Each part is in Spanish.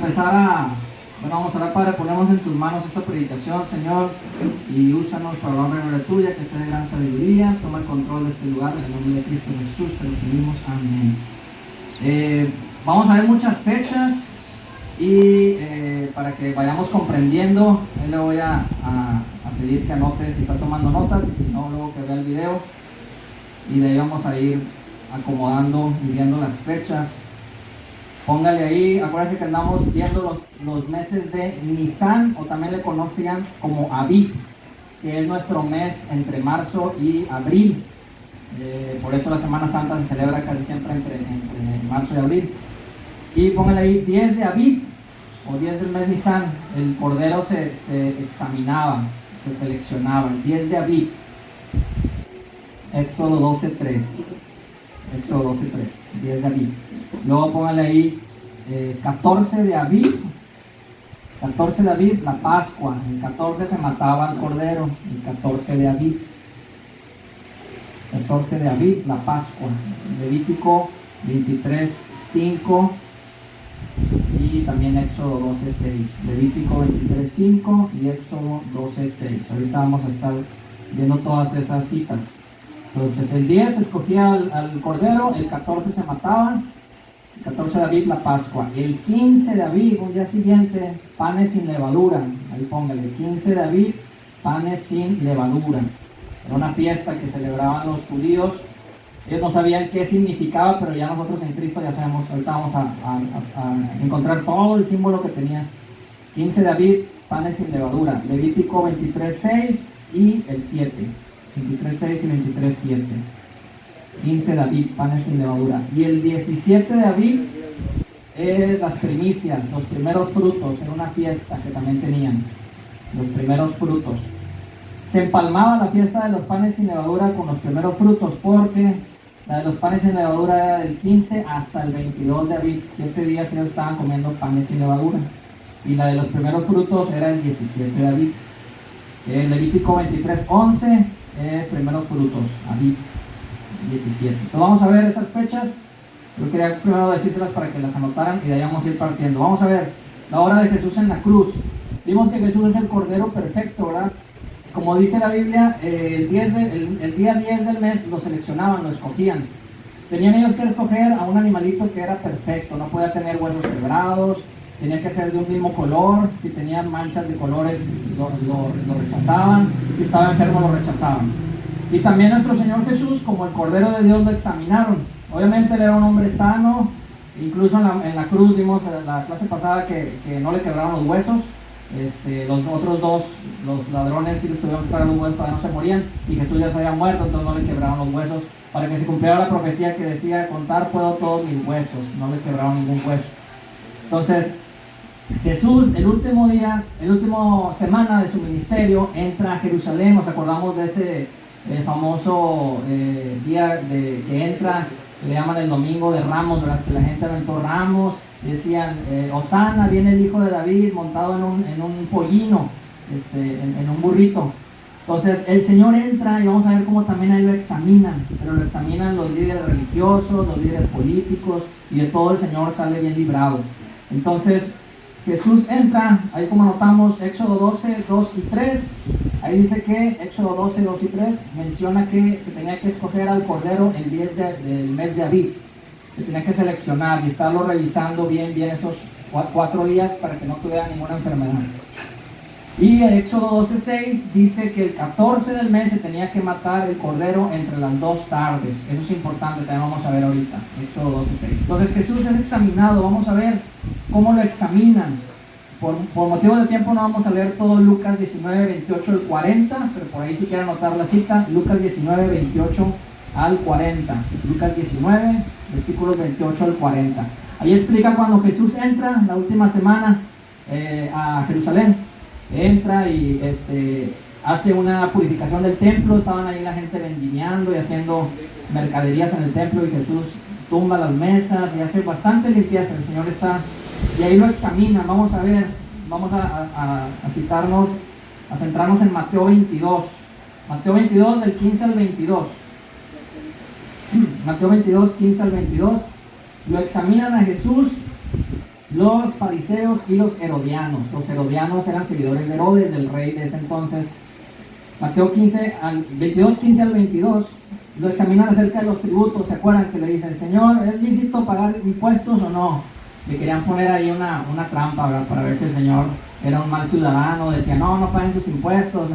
Vamos a orar, Padre, ponemos en tus manos esta predicación, Señor, y úsanos para la honra y gloria tuya, que sea de gran sabiduría. Toma el control de este lugar, en el nombre de Cristo Jesús, te lo pedimos, amén. Vamos a ver muchas fechas y para que vayamos comprendiendo, le voy a pedir que anote si está tomando notas, y si no, luego que vea el video, y de ahí vamos a ir acomodando y viendo las fechas. Póngale ahí, acuérdense que andamos viendo los meses de Nisan, o también le conocían como Abib, que es nuestro mes entre marzo y abril. Por eso la Semana Santa se celebra casi siempre entre marzo y abril. Y póngale ahí 10 de Abib, o 10 del mes Nisan. El cordero se examinaba, se seleccionaba. El 10 de Abib, Éxodo 12:3. Éxodo 12:3, 10 de Abib. Luego póngale ahí 14 de Abib. 14 de Abib, la Pascua. El 14 se mataba al cordero. El 14 de Abib. 14 de Abib, la Pascua. Levítico 23:5 y también Éxodo 12:6. Levítico 23:5 y Éxodo 12:6. Ahorita vamos a estar viendo todas esas citas. Entonces el 10 escogía al cordero, el 14 se mataba, el 14 de Abib la Pascua, el 15 de Abib, un día siguiente, panes sin levadura, ahí póngale, el 15 de Abib, panes sin levadura. Era una fiesta que celebraban los judíos. Ellos no sabían qué significaba, pero ya nosotros en Cristo ya sabemos. Ahorita vamos a encontrar todo el símbolo que tenía. 15 de Abib, panes sin levadura. Levítico 23:6 y el 7. 23:6 y 23:7. 15 de Abib, panes sin levadura. Y el 17 de Abib, las primicias, los primeros frutos. Era una fiesta que también tenían. Los primeros frutos. Se empalmaba la fiesta de los panes sin levadura con los primeros frutos, porque la de los panes sin levadura era del 15 hasta el 22 de Abib. 7 días ellos estaban comiendo panes sin levadura. Y la de los primeros frutos era el 17 de Abib. Levítico 23:11, primeros frutos, Abib 17. Entonces vamos a ver esas fechas. Yo quería primero decírselas para que las anotaran y de ahí vamos a ir partiendo. Vamos a ver la hora de Jesús en la cruz. Vimos que Jesús es el Cordero perfecto, ¿verdad? Como dice la Biblia, el día 10 del mes lo seleccionaban, lo escogían. Tenían ellos que escoger a un animalito que era perfecto, no podía tener huesos quebrados, tenía que ser de un mismo color. Si tenían manchas de colores lo rechazaban, si estaba enfermo lo rechazaban. Y también nuestro Señor Jesús, como el Cordero de Dios, lo examinaron. Obviamente él era un hombre sano, incluso en la cruz vimos en la clase pasada que no le quebraron los huesos. Los otros dos, los ladrones, sí les tuvieron que quitar los huesos, todavía no se morían, y Jesús ya se había muerto, entonces no le quebraron los huesos, para que se cumpliera la profecía que decía: contar puedo todos mis huesos. No le quebraron ningún hueso. Entonces Jesús, el último día, semana de su ministerio, entra a Jerusalén. Nos acordamos de ese famoso día que entra, que le llaman el Domingo de Ramos, ¿verdad? Que la gente aventó ramos, decían: Hosana, viene el hijo de David montado en un pollino, en un burrito. Entonces el Señor entra, y vamos a ver cómo también ahí lo examinan, pero lo examinan los líderes religiosos, los líderes políticos, y de todo el Señor sale bien librado. Entonces Jesús entra, ahí como notamos, Éxodo 12:2 y 3, ahí dice que Éxodo 12:2 y 3 menciona que se tenía que escoger al cordero el 10 del mes de Abib. Se tenía que seleccionar y estarlo revisando bien esos 4 días para que no tuviera ninguna enfermedad. Y el Éxodo 12:6 dice que el 14 del mes se tenía que matar el cordero entre las 2 tardes. Eso es importante, también vamos a ver ahorita, Éxodo 12:6. Entonces Jesús es examinado. Vamos a ver cómo lo examinan. Por motivo de tiempo no vamos a leer todo Lucas 19:28 al 40, pero por ahí si quieren anotar la cita, Lucas 19:28 al 40. Lucas 19, versículos 28 al 40. Ahí explica cuando Jesús entra la última semana a Jerusalén. Entra y hace una purificación del templo. Estaban ahí la gente vendimiando y haciendo mercaderías en el templo, y Jesús tumba las mesas y hace bastante limpieza. El Señor está, y ahí lo examinan. Vamos a ver, vamos a citarnos, a centrarnos en Mateo 22. Mateo 22 del 15 al 22. Mateo 22, 15 al 22. Lo examinan a Jesús los fariseos y los herodianos. Los herodianos eran seguidores de Herodes, del rey de ese entonces. Mateo 22, 15 al 22, lo examinan acerca de los tributos. ¿Se acuerdan que le dicen, Señor, ¿es lícito pagar impuestos o no? Le querían poner ahí una trampa, ¿verdad? Para ver si el Señor era un mal ciudadano. Decía, no paguen sus impuestos,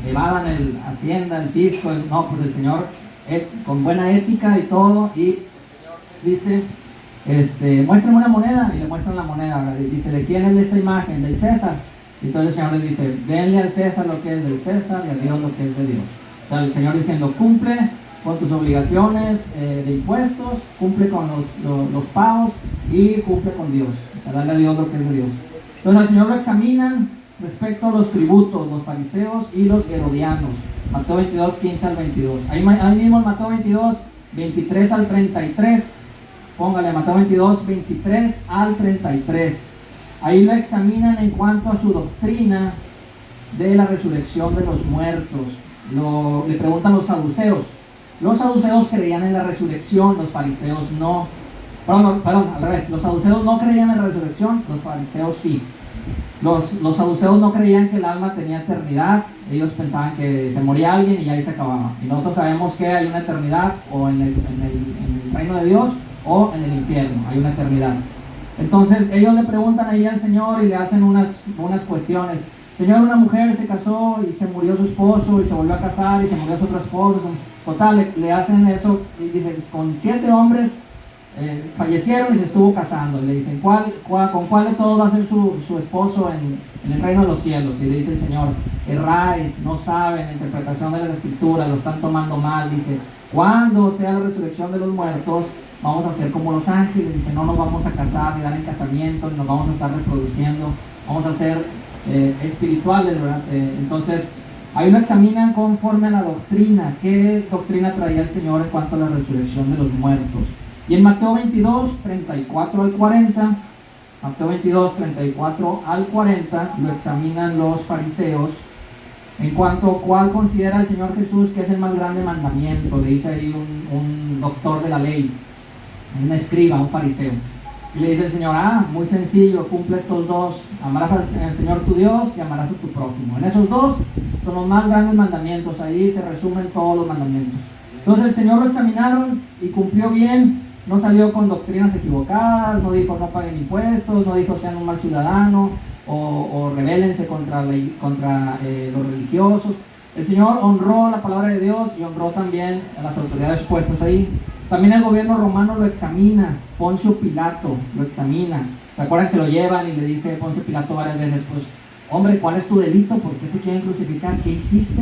evadan el hacienda, el fisco. No, pues el Señor, con buena ética y todo, y el Señor dice, muéstrenme una moneda, y le muestran la moneda, ¿verdad? Y dice, ¿de quién es esta imagen? Del César. Y entonces el Señor les dice, denle al César lo que es del César y a Dios lo que es de Dios. O sea, el Señor diciendo, cumple con tus obligaciones de impuestos, cumple con los pagos y cumple con Dios. O sea, darle a Dios lo que es de Dios. Entonces al Señor lo examinan respecto a los tributos, los fariseos y los herodianos. Mateo 22, 15 al 22. Ahí mismo en Mateo 22, 23 al 33. Póngale Mateo 22, 23 al 33. Ahí lo examinan en cuanto a su doctrina de la resurrección de los muertos. Le preguntan los saduceos. Los saduceos creían en la resurrección, los fariseos no. Perdón, al revés. Los saduceos no creían en la resurrección, los fariseos sí. Los saduceos no creían que el alma tenía eternidad. Ellos pensaban que se moría alguien y ya ahí se acababa. Y nosotros sabemos que hay una eternidad o en el reino de Dios o en el infierno. Hay una eternidad. Entonces ellos le preguntan ahí al Señor y le hacen unas cuestiones. Señor, una mujer se casó y se murió su esposo y se volvió a casar y se murió su otro esposo. Total, le hacen eso y dice, con 7 hombres fallecieron y se estuvo casando. Y le dicen, ¿con cuál de todos va a ser su esposo en el reino de los cielos? Y le dice el Señor, erráis, no saben la interpretación de las escrituras, lo están tomando mal. Dice, cuando sea la resurrección de los muertos, vamos a ser como los ángeles. Dice, no nos vamos a casar ni dar en casamiento, ni nos vamos a estar reproduciendo, vamos a ser espirituales, ¿verdad? Entonces, ahí lo examinan conforme a la doctrina. ¿Qué doctrina traía el Señor en cuanto a la resurrección de los muertos? Y en Mateo 22, 34 al 40, Mateo 22, 34 al 40, lo examinan los fariseos en cuanto a cuál considera el Señor Jesús que es el más grande mandamiento. Le dice ahí un doctor de la ley, un escriba, un fariseo. Y le dice el Señor, muy sencillo, cumple estos dos, amarás al Señor tu Dios y amarás a tu prójimo. En esos dos son los más grandes mandamientos, ahí se resumen todos los mandamientos. Entonces el Señor lo examinaron y cumplió bien, no salió con doctrinas equivocadas, no dijo no paguen impuestos, no dijo sean un mal ciudadano o rebélense contra los religiosos. El Señor honró la palabra de Dios y honró también a las autoridades puestas ahí. También el gobierno romano lo examina, Poncio Pilato lo examina. ¿Se acuerdan que lo llevan y le dice Poncio Pilato varias veces, pues, hombre, ¿cuál es tu delito? ¿Por qué te quieren crucificar? ¿Qué hiciste?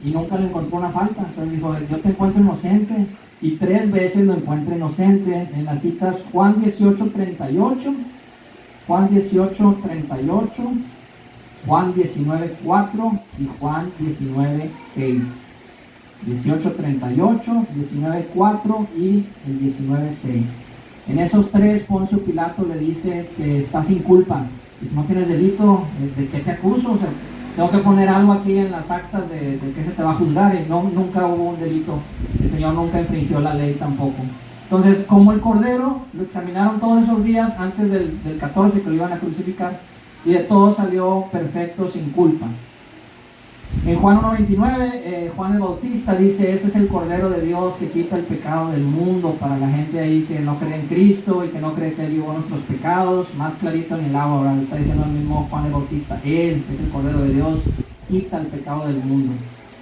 Y nunca le encontró una falta. Entonces dijo, yo te encuentro inocente. Y 3 veces lo encuentra inocente. En las citas Juan 18:38, Juan 18:38, Juan 19:4 y Juan 19:6. 18:38, 19:4 y el 19:6. En esos 3 Poncio Pilato le dice que está sin culpa. Y si no tienes delito, ¿de qué te acuso? O sea, tengo que poner algo aquí en las actas de que se te va a juzgar. Y nunca hubo un delito. El Señor nunca infringió la ley tampoco. Entonces, como el Cordero, lo examinaron todos esos días antes del 14 que lo iban a crucificar. Y de todo salió perfecto, sin culpa. En Juan 1:29, Juan el Bautista dice, este es el Cordero de Dios que quita el pecado del mundo. Para la gente ahí que no cree en Cristo y que no cree que Él llevó nuestros pecados, más clarito en el agua, ahora está diciendo el mismo Juan el Bautista, Él es el Cordero de Dios, quita el pecado del mundo.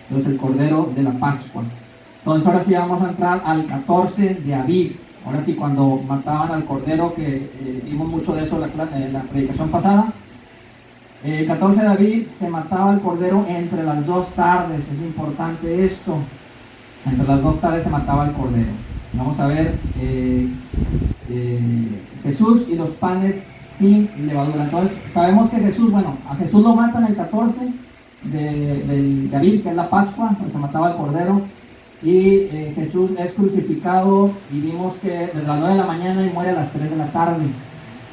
Entonces el Cordero de la Pascua. Entonces ahora sí vamos a entrar al 14 de Aviv. Ahora sí, cuando mataban al Cordero, que vimos mucho de eso en la predicación pasada. El 14 de Aviv se mataba el Cordero entre las 2 tardes. Es importante esto. Entre las 2 tardes se mataba el Cordero. Vamos a ver Jesús y los panes sin levadura. Entonces sabemos que a Jesús lo matan el 14 de Aviv, que es la Pascua, cuando se mataba el Cordero. Y Jesús es crucificado y vimos que desde las 9 de la mañana y muere a las 3 de la tarde.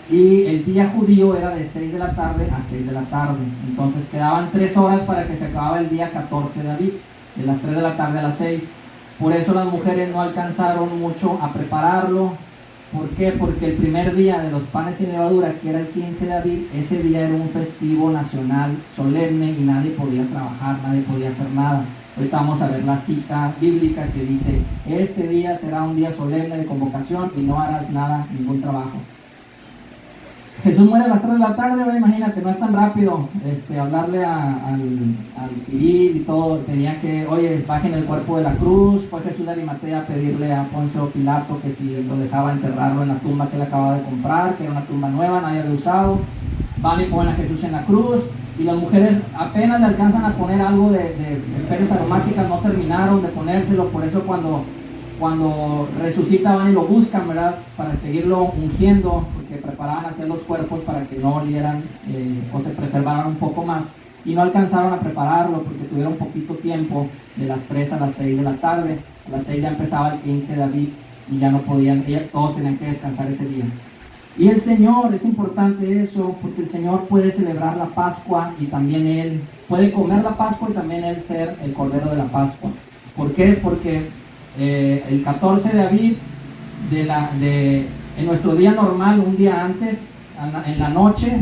Y el día judío era de 6 de la tarde a 6 de la tarde. Entonces quedaban 3 horas para que se acababa el día 14 de Aviv, de las 3 de la tarde a las 6. Por eso las mujeres no alcanzaron mucho a prepararlo. ¿Por qué? Porque el primer día de los panes sin levadura, que era el 15 de abril, ese día era un festivo nacional solemne y nadie podía trabajar, nadie podía hacer nada. Ahorita vamos a ver la cita bíblica que dice, este día será un día solemne de convocación y no harás nada, ningún trabajo. Jesús muere a las 3 de la tarde, ¿verdad? Imagínate, no es tan rápido hablarle al civil y todo. Tenía que, oye, bajen el cuerpo de la cruz. Fue Jesús de Arimatea a pedirle a Poncio Pilato que si lo dejaba enterrarlo en la tumba que él acababa de comprar, que era una tumba nueva, nadie había usado. Van y ponen a Jesús en la cruz. Y las mujeres apenas le alcanzan a poner algo de especies aromáticas, no terminaron de ponérselo. Por eso cuando resucita van y lo buscan, ¿verdad? Para seguirlo ungiendo, porque preparaban hacia los cuerpos para que no olieran o se preservaran un poco más. Y no alcanzaron a prepararlo porque tuvieron poquito tiempo de las 3 a las 6 de la tarde. A las 6 ya empezaba el 15 de abril y ya no podían, todos tenían que descansar ese día. Y el Señor, es importante eso, porque el Señor puede celebrar la Pascua y también Él puede comer la Pascua y también Él ser el Cordero de la Pascua. ¿Por qué? Porque el 14 de abril, en nuestro día normal, un día antes, en la noche,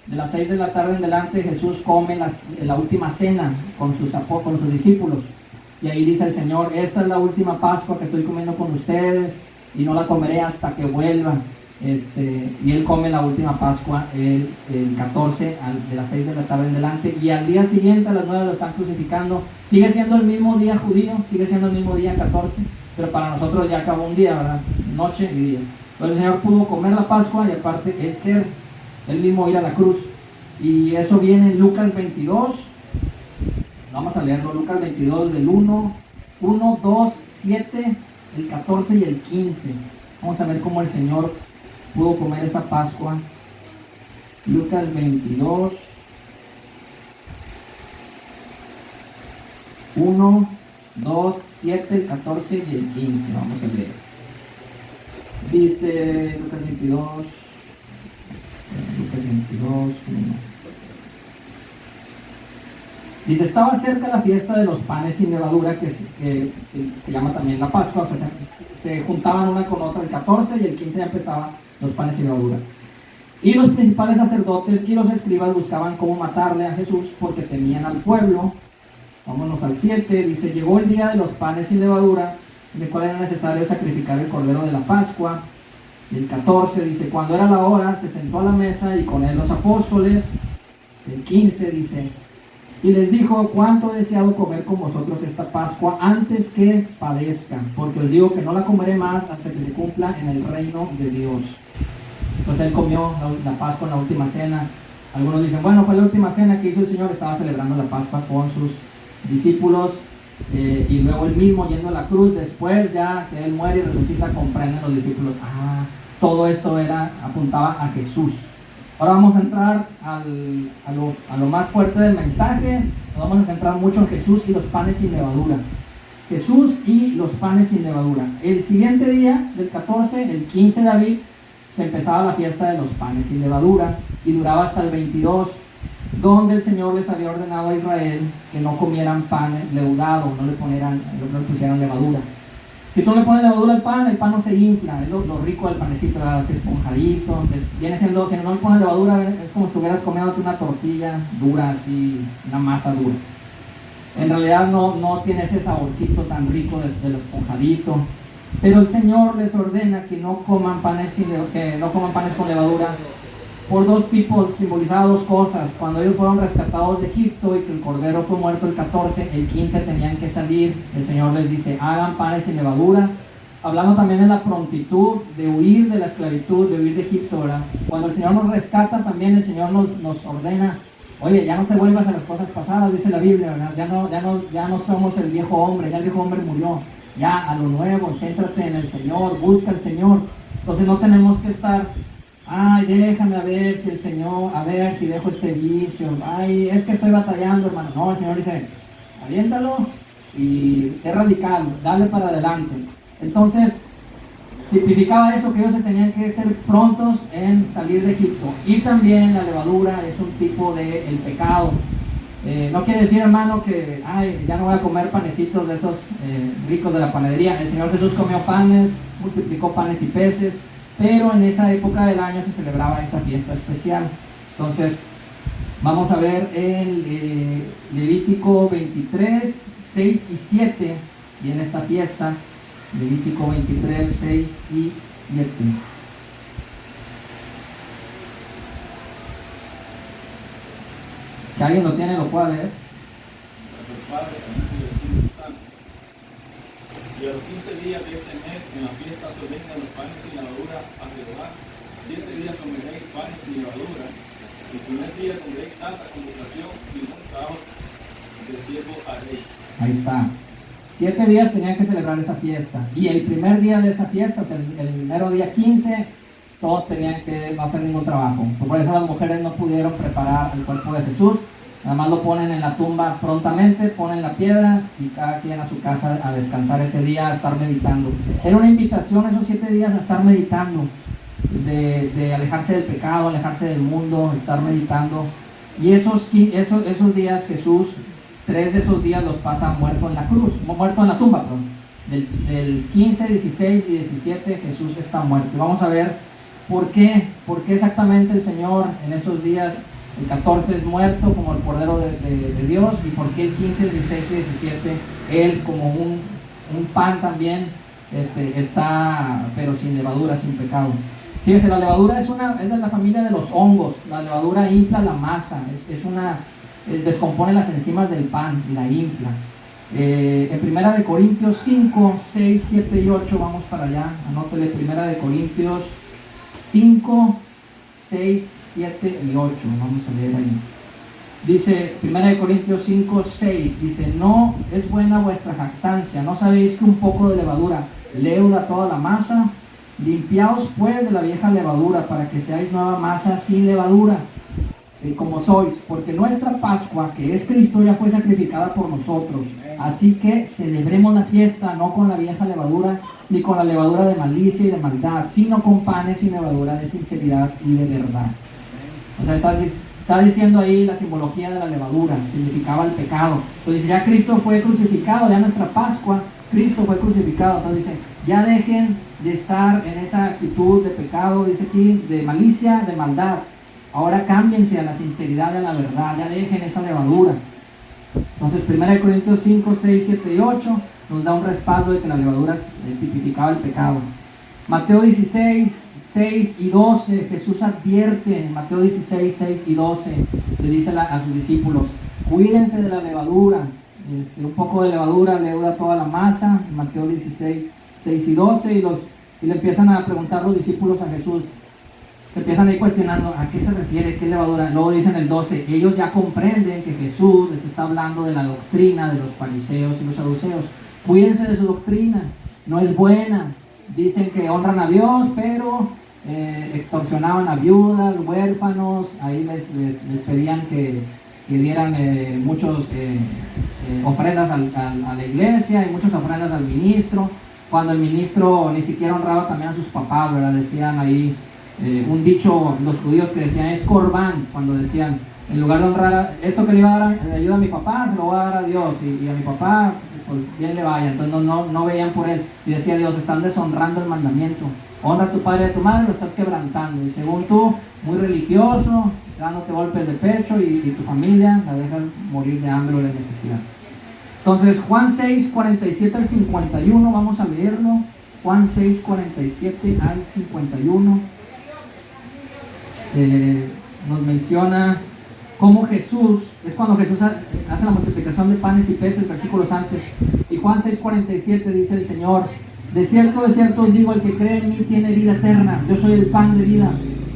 de las 6 de la tarde en adelante, Jesús come la última cena con sus discípulos. Y ahí dice el Señor, esta es la última Pascua que estoy comiendo con ustedes y no la comeré hasta que vuelva. Y Él come la última Pascua el 14 de las 6 de la tarde en adelante, y al día siguiente a las 9 lo están crucificando. Sigue siendo el mismo día judío, sigue siendo el mismo día 14, pero para nosotros ya acabó un día, ¿verdad? Noche y día. Entonces el Señor pudo comer la Pascua y aparte Él mismo ir a la cruz. Y eso viene en Lucas 22. Vamos a leerlo, Lucas 22 del 1, 2, 7, el 14 y el 15. Vamos a ver cómo el Señor pudo comer esa Pascua. Lucas 22, 1, 2, 7, el 14 y el 15. Vamos a leer. Dice Lucas 22, 1. Dice, estaba cerca la fiesta de los panes sin levadura, que se llama también la Pascua. O sea, se juntaban una con otra el 14 y el 15 ya empezaban los panes sin levadura. Y los principales sacerdotes y los escribas buscaban cómo matarle a Jesús porque temían al pueblo. Vámonos al 7, dice, llegó el día de los panes sin levadura, en el cual era necesario sacrificar el cordero de la Pascua. Y el 14 dice, cuando era la hora, se sentó a la mesa y con él los apóstoles. El 15 dice, y les dijo, cuánto he deseado comer con vosotros esta Pascua antes que padezca, porque os digo que no la comeré más hasta que se cumpla en el reino de Dios. Entonces Él comió la Pascua en la última cena. Algunos dicen, bueno, fue la última cena que hizo el Señor, estaba celebrando la Pascua con sus discípulos, y luego Él mismo yendo a la cruz. Después ya que Él muere y resucita, comprenden los discípulos, todo esto apuntaba a Jesús. Ahora vamos a entrar a lo más fuerte del mensaje. Nos vamos a centrar mucho en Jesús y los panes sin levadura. Jesús y los panes sin levadura. El siguiente día del 14, el 15 de abril, se empezaba la fiesta de los panes sin levadura y duraba hasta el 22, donde el Señor les había ordenado a Israel que no comieran pan leudado, no le pusieran levadura. Si tú le pones levadura al pan, el pan no se infla. Es lo rico del panecito, es esponjadito. Viene siendo, si no le pones levadura, es como si estuvieras comiéndote una tortilla dura, así, una masa dura. En realidad no tiene ese saborcito tan rico de lo esponjadito. Pero el Señor les ordena que no coman panes con levadura por dos tipos, simbolizaba dos cosas. Cuando ellos fueron rescatados de Egipto y que el cordero fue muerto el 14, el 15 tenían que salir. El Señor les dice, hagan panes sin levadura. Hablando también de la prontitud de huir de la esclavitud, de huir de Egipto, ¿verdad? Cuando el Señor nos rescata, también el Señor nos ordena, oye, ya no te vuelvas a las cosas pasadas, dice la Biblia, ¿verdad? Ya no somos el viejo hombre, ya el viejo hombre murió. Ya a lo nuevo, céntrate en el Señor, busca al Señor. Entonces no tenemos que estar, déjame a ver si el Señor, a ver si dejo este vicio, es que estoy batallando, hermano. No, el Señor dice, aviéntalo y sé radical, dale para adelante. Entonces, tipificaba eso, que ellos se tenían que ser prontos en salir de Egipto. Y también la levadura es un tipo de el pecado. No quiere decir, hermano, que ya no voy a comer panecitos de esos ricos de la panadería. El Señor Jesús comió panes, multiplicó panes y peces. pero en esa época del año se celebraba esa fiesta especial. Entonces, vamos a ver en Levítico 23, 6 y 7, viene esta fiesta, Levítico 23, 6 y 7. Si alguien lo tiene, lo puede leer. Y a los 15 días de este mes, en la fiesta solemne de los panes sin levadura a Jehová, 7 días comeréis panes sin levadura. El primer día comeréis santa convocación y un caos de siervo haréis. Ahí está. 7 días tenían que celebrar esa fiesta. Y el primer día de esa fiesta, o sea, el primero día 15, todos tenían que no hacer ningún trabajo. Por eso las mujeres no pudieron preparar el cuerpo de Jesús. Nada más lo ponen en la tumba prontamente, ponen la piedra y cada quien a su casa a descansar ese día, a estar meditando. Era una invitación esos 7 días a estar meditando, de alejarse del pecado, alejarse del mundo, estar meditando. Y esos días Jesús, 3 de esos días los pasa muerto en la cruz, muerto en la tumba, perdón. Del 15, 16 y 17 Jesús está muerto. Y vamos a ver por qué exactamente el Señor en esos días, el 14 es muerto como el Cordero de Dios, y por qué el 15, 16 y 17 Él como un pan también está, pero sin levadura, sin pecado. Fíjense, la levadura es de la familia de los hongos. La levadura infla la masa, descompone las enzimas del pan y la infla. En Primera de Corintios 5, 6, 7 y 8, vamos para allá, anótele, Primera de Corintios 5, 6, 7 y 8, vamos a leer ahí. Dice, 1 Corintios 5, 6, dice, no es buena vuestra jactancia, ¿no sabéis que un poco de levadura leuda toda la masa? Limpiaos pues de la vieja levadura, para que seáis nueva masa sin levadura, como sois, porque nuestra Pascua, que es Cristo, ya fue sacrificada por nosotros. Así que celebremos la fiesta, no con la vieja levadura, ni con la levadura de malicia y de maldad, sino con panes sin levadura de sinceridad y de verdad. O sea, está diciendo ahí la simbología de la levadura, significaba el pecado. Entonces ya Cristo fue crucificado, ya nuestra Pascua, Cristo fue crucificado. Entonces dice, ya dejen de estar en esa actitud de pecado, dice aquí, de malicia, de maldad. Ahora cámbiense a la sinceridad y a la verdad, ya dejen esa levadura. Entonces 1 Corintios 5, 6, 7 y 8 nos da un respaldo de que la levadura tipificaba el pecado. Mateo 16, 6 y 12, Jesús advierte en Mateo 16, 6 y 12, le dice a sus discípulos, cuídense de la levadura, un poco de levadura leuda toda la masa, en Mateo 16, 6 y 12, y le empiezan a preguntar los discípulos a Jesús, se empiezan a ir cuestionando a qué se refiere, qué levadura. Luego dicen el 12, ellos ya comprenden que Jesús les está hablando de la doctrina de los fariseos y los saduceos. Cuídense de su doctrina, no es buena. Dicen que honran a Dios, pero extorsionaban a viudas, huérfanos, ahí les pedían que dieran muchas ofrendas a la iglesia y muchas ofrendas al ministro, cuando el ministro ni siquiera honraba también a sus papás, ¿verdad? Decían ahí un dicho los judíos que decían es corbán, cuando decían en lugar de honrar esto que le iba a dar de ayuda a mi papá, se lo voy a dar a Dios, y a mi papá pues bien le vaya. Entonces no veían por él, y decía Dios, están deshonrando el mandamiento, honra a tu padre y a tu madre, lo estás quebrantando, y según tú, muy religioso, dándote golpes de pecho, y tu familia la dejas morir de hambre o de necesidad. Entonces Juan 6, 47 al 51, vamos a leerlo. Juan 6, 47 al 51 nos menciona cómo Jesús, es cuando Jesús hace la multiplicación de panes y peces, versículos antes. Y Juan 6, 47 dice el Señor, de cierto os digo, el que cree en mí tiene vida eterna, yo soy el pan de vida.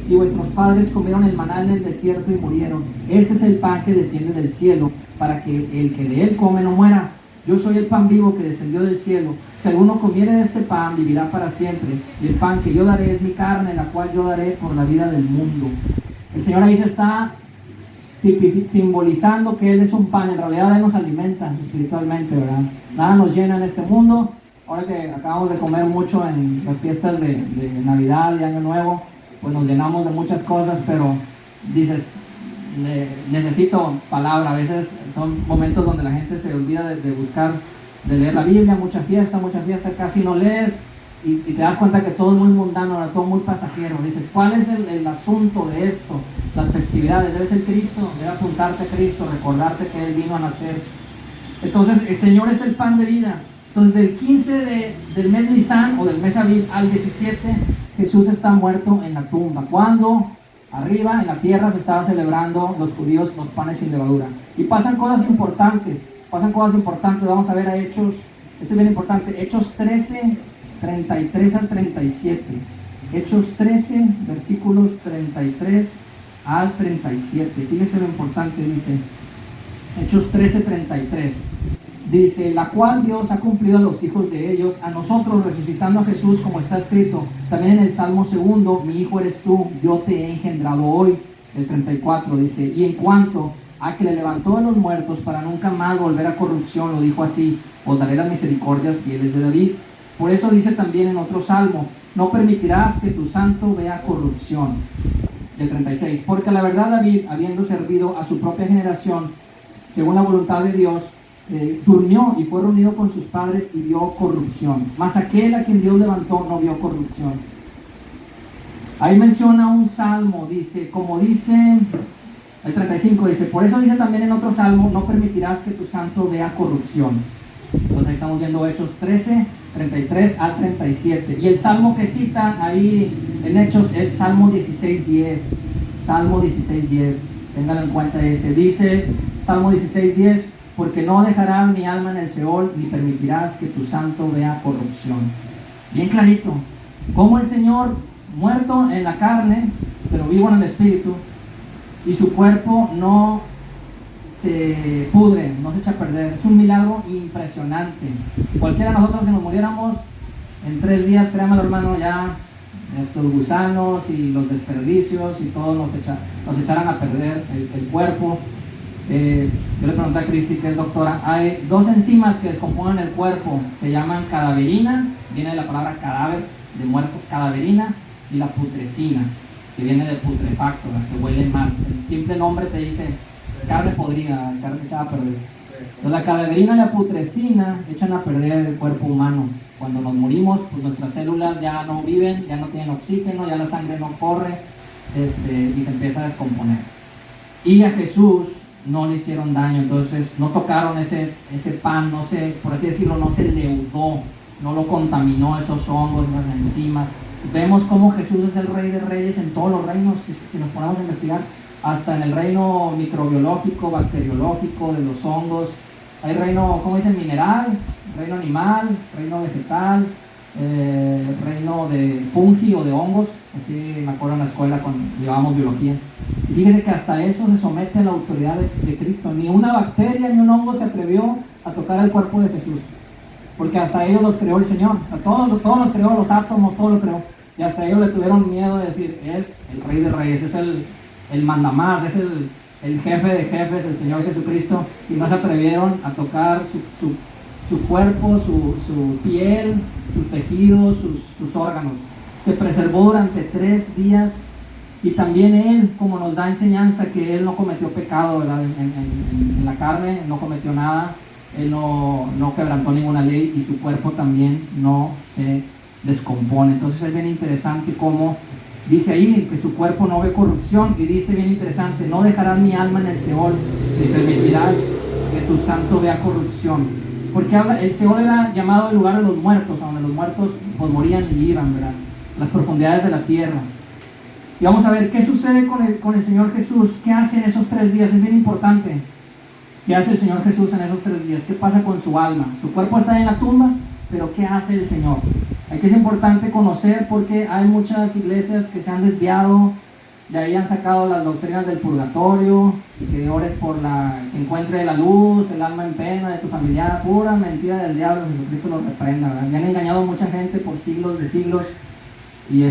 Y vuestros padres comieron el maná en el desierto y murieron. Este es el pan que desciende del cielo, para que el que de él come no muera. Yo soy el pan vivo que descendió del cielo. Si alguno comiere de este pan, vivirá para siempre. Y el pan que yo daré es mi carne, la cual yo daré por la vida del mundo. El Señor ahí se está simbolizando que Él es un pan. En realidad Él nos alimenta espiritualmente, ¿verdad? Nada nos llena en este mundo. Ahora que acabamos de comer mucho en las fiestas de Navidad y Año Nuevo, pues nos llenamos de muchas cosas, pero dices, necesito palabra. A veces son momentos donde la gente se olvida de buscar, de leer la Biblia, mucha fiesta, casi no lees, y te das cuenta que todo es muy mundano, todo muy pasajero. Dices, ¿cuál es el asunto de esto? Las festividades, debe ser Cristo, debe apuntarte a Cristo, recordarte que Él vino a nacer. Entonces, el Señor es el pan de vida. Entonces, del 15 del mes Nisan o del mes Aviv al 17, Jesús está muerto en la tumba. Cuando arriba en la tierra se estaba celebrando los judíos los panes sin levadura. Y pasan cosas importantes. Vamos a ver a Hechos, este es bien importante, Hechos 13, 33 al 37. Hechos 13, versículos 33 al 37. Fíjese lo importante, dice Hechos 13, 33. Dice, la cual Dios ha cumplido a los hijos de ellos, a nosotros resucitando a Jesús, como está escrito también en el Salmo 2, mi hijo eres tú, yo te he engendrado hoy. El 34 dice, y en cuanto a que le levantó de los muertos para nunca más volver a corrupción, lo dijo así, os daré las misericordias fieles de David. Por eso dice también en otro salmo, no permitirás que tu santo vea corrupción. Del 36, porque la verdad David, habiendo servido a su propia generación, según la voluntad de Dios, durmió y fue reunido con sus padres y vio corrupción. Mas aquel a quien Dios levantó no vio corrupción. Ahí menciona un salmo, dice, como dice el 35, dice, por eso dice también en otro salmo, no permitirás que tu santo vea corrupción. Entonces ahí estamos viendo Hechos 13, 33 al 37. Y el salmo que citan ahí en Hechos es Salmo 16:10. Salmo 16:10. Ténganlo en cuenta ese. Dice Salmo 16:10, porque no dejará mi alma en el Seol, ni permitirás que tu santo vea corrupción. Bien clarito. Como el Señor, muerto en la carne, pero vivo en el Espíritu, y su cuerpo no se pudre, no se echa a perder. Es un milagro impresionante. Cualquiera de nosotros, si nos muriéramos en 3 días, créanme hermano, ya estos gusanos y los desperdicios y todo nos echaran a perder el cuerpo. Yo le pregunté a Cristi, que es doctora, hay 2 enzimas que descomponen el cuerpo, se llaman cadaverina, viene de la palabra cadáver, de muerto, cadaverina, y la putrescina, que viene del putrefacto, la que huele mal. El simple nombre te dice carne podrida, carne echada a perder. Entonces la cadaverina y la putrescina echan a perder el cuerpo humano. Cuando nos morimos, pues nuestras células ya no viven, ya no tienen oxígeno, ya la sangre no corre, y se empieza a descomponer. Y a Jesús no le hicieron daño, entonces no tocaron ese pan, no se, por así decirlo, no se leudó, no lo contaminó esos hongos, esas enzimas. Vemos cómo Jesús es el Rey de Reyes en todos los reinos, si nos ponemos a investigar, hasta en el reino microbiológico, bacteriológico, de los hongos. Hay reino, ¿cómo dicen? Mineral, reino animal, reino vegetal, reino de fungi o de hongos. Así me acuerdo en la escuela cuando llevábamos biología. Y fíjese que hasta eso se somete a la autoridad de Cristo. Ni una bacteria ni un hongo se atrevió a tocar el cuerpo de Jesús, porque hasta ellos los creó el Señor. A todos los creó, los átomos, todo lo creó. Y hasta ellos le tuvieron miedo de decir, es el Rey de Reyes, es el mandamás, es el jefe de jefes, el Señor Jesucristo. Y no se atrevieron a tocar su cuerpo, su piel, sus tejidos, sus órganos. Se preservó durante 3 días. Y también Él, como nos da enseñanza, que Él no cometió pecado, ¿verdad? En la carne, no cometió nada. Él no quebrantó ninguna ley, y su cuerpo también no se descompone. Entonces es bien interesante cómo dice ahí que su cuerpo no ve corrupción, y dice bien interesante, no dejarás mi alma en el Seol, ni permitirás que tu santo vea corrupción. Porque el Seol era llamado el lugar de los muertos, donde los muertos pues morían y iban, ¿verdad? Las profundidades de la tierra. Y vamos a ver qué sucede con el Señor Jesús, qué hace en esos 3 días. Es bien importante. ¿Qué hace el Señor Jesús en esos 3 días? ¿Qué pasa con su alma? Su cuerpo está en la tumba, pero ¿qué hace el Señor? Aquí es importante conocer, porque hay muchas iglesias que se han desviado, de ahí han sacado las doctrinas del purgatorio, que ores por que encuentre la luz, el alma en pena de tu familiar, pura mentira del diablo. Jesucristo lo reprenda, ¿verdad? Y han engañado a mucha gente por siglos de siglos, y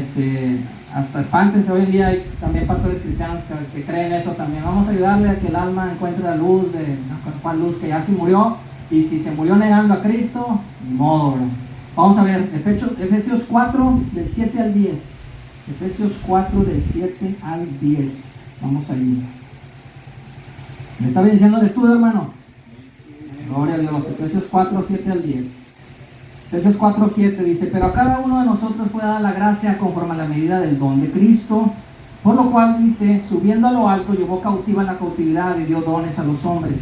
hasta espántense, hoy en día hay también pastores cristianos que creen eso también. Vamos a ayudarle a que el alma encuentre la luz, ¿cuál luz? Que ya se murió, y si se murió negando a Cristo, ni modo, ¿verdad? Vamos a ver, Efesios 4, del 7 al 10. Efesios 4, del 7 al 10. Vamos ahí. ¿Me está bendiciendo el estudio, hermano? Gloria a Dios. Efesios 4, 7 al 10. Efesios 4:7 dice, pero a cada uno de nosotros fue dada la gracia conforme a la medida del don de Cristo, por lo cual dice, subiendo a lo alto, llevó cautiva la cautividad y dio dones a los hombres.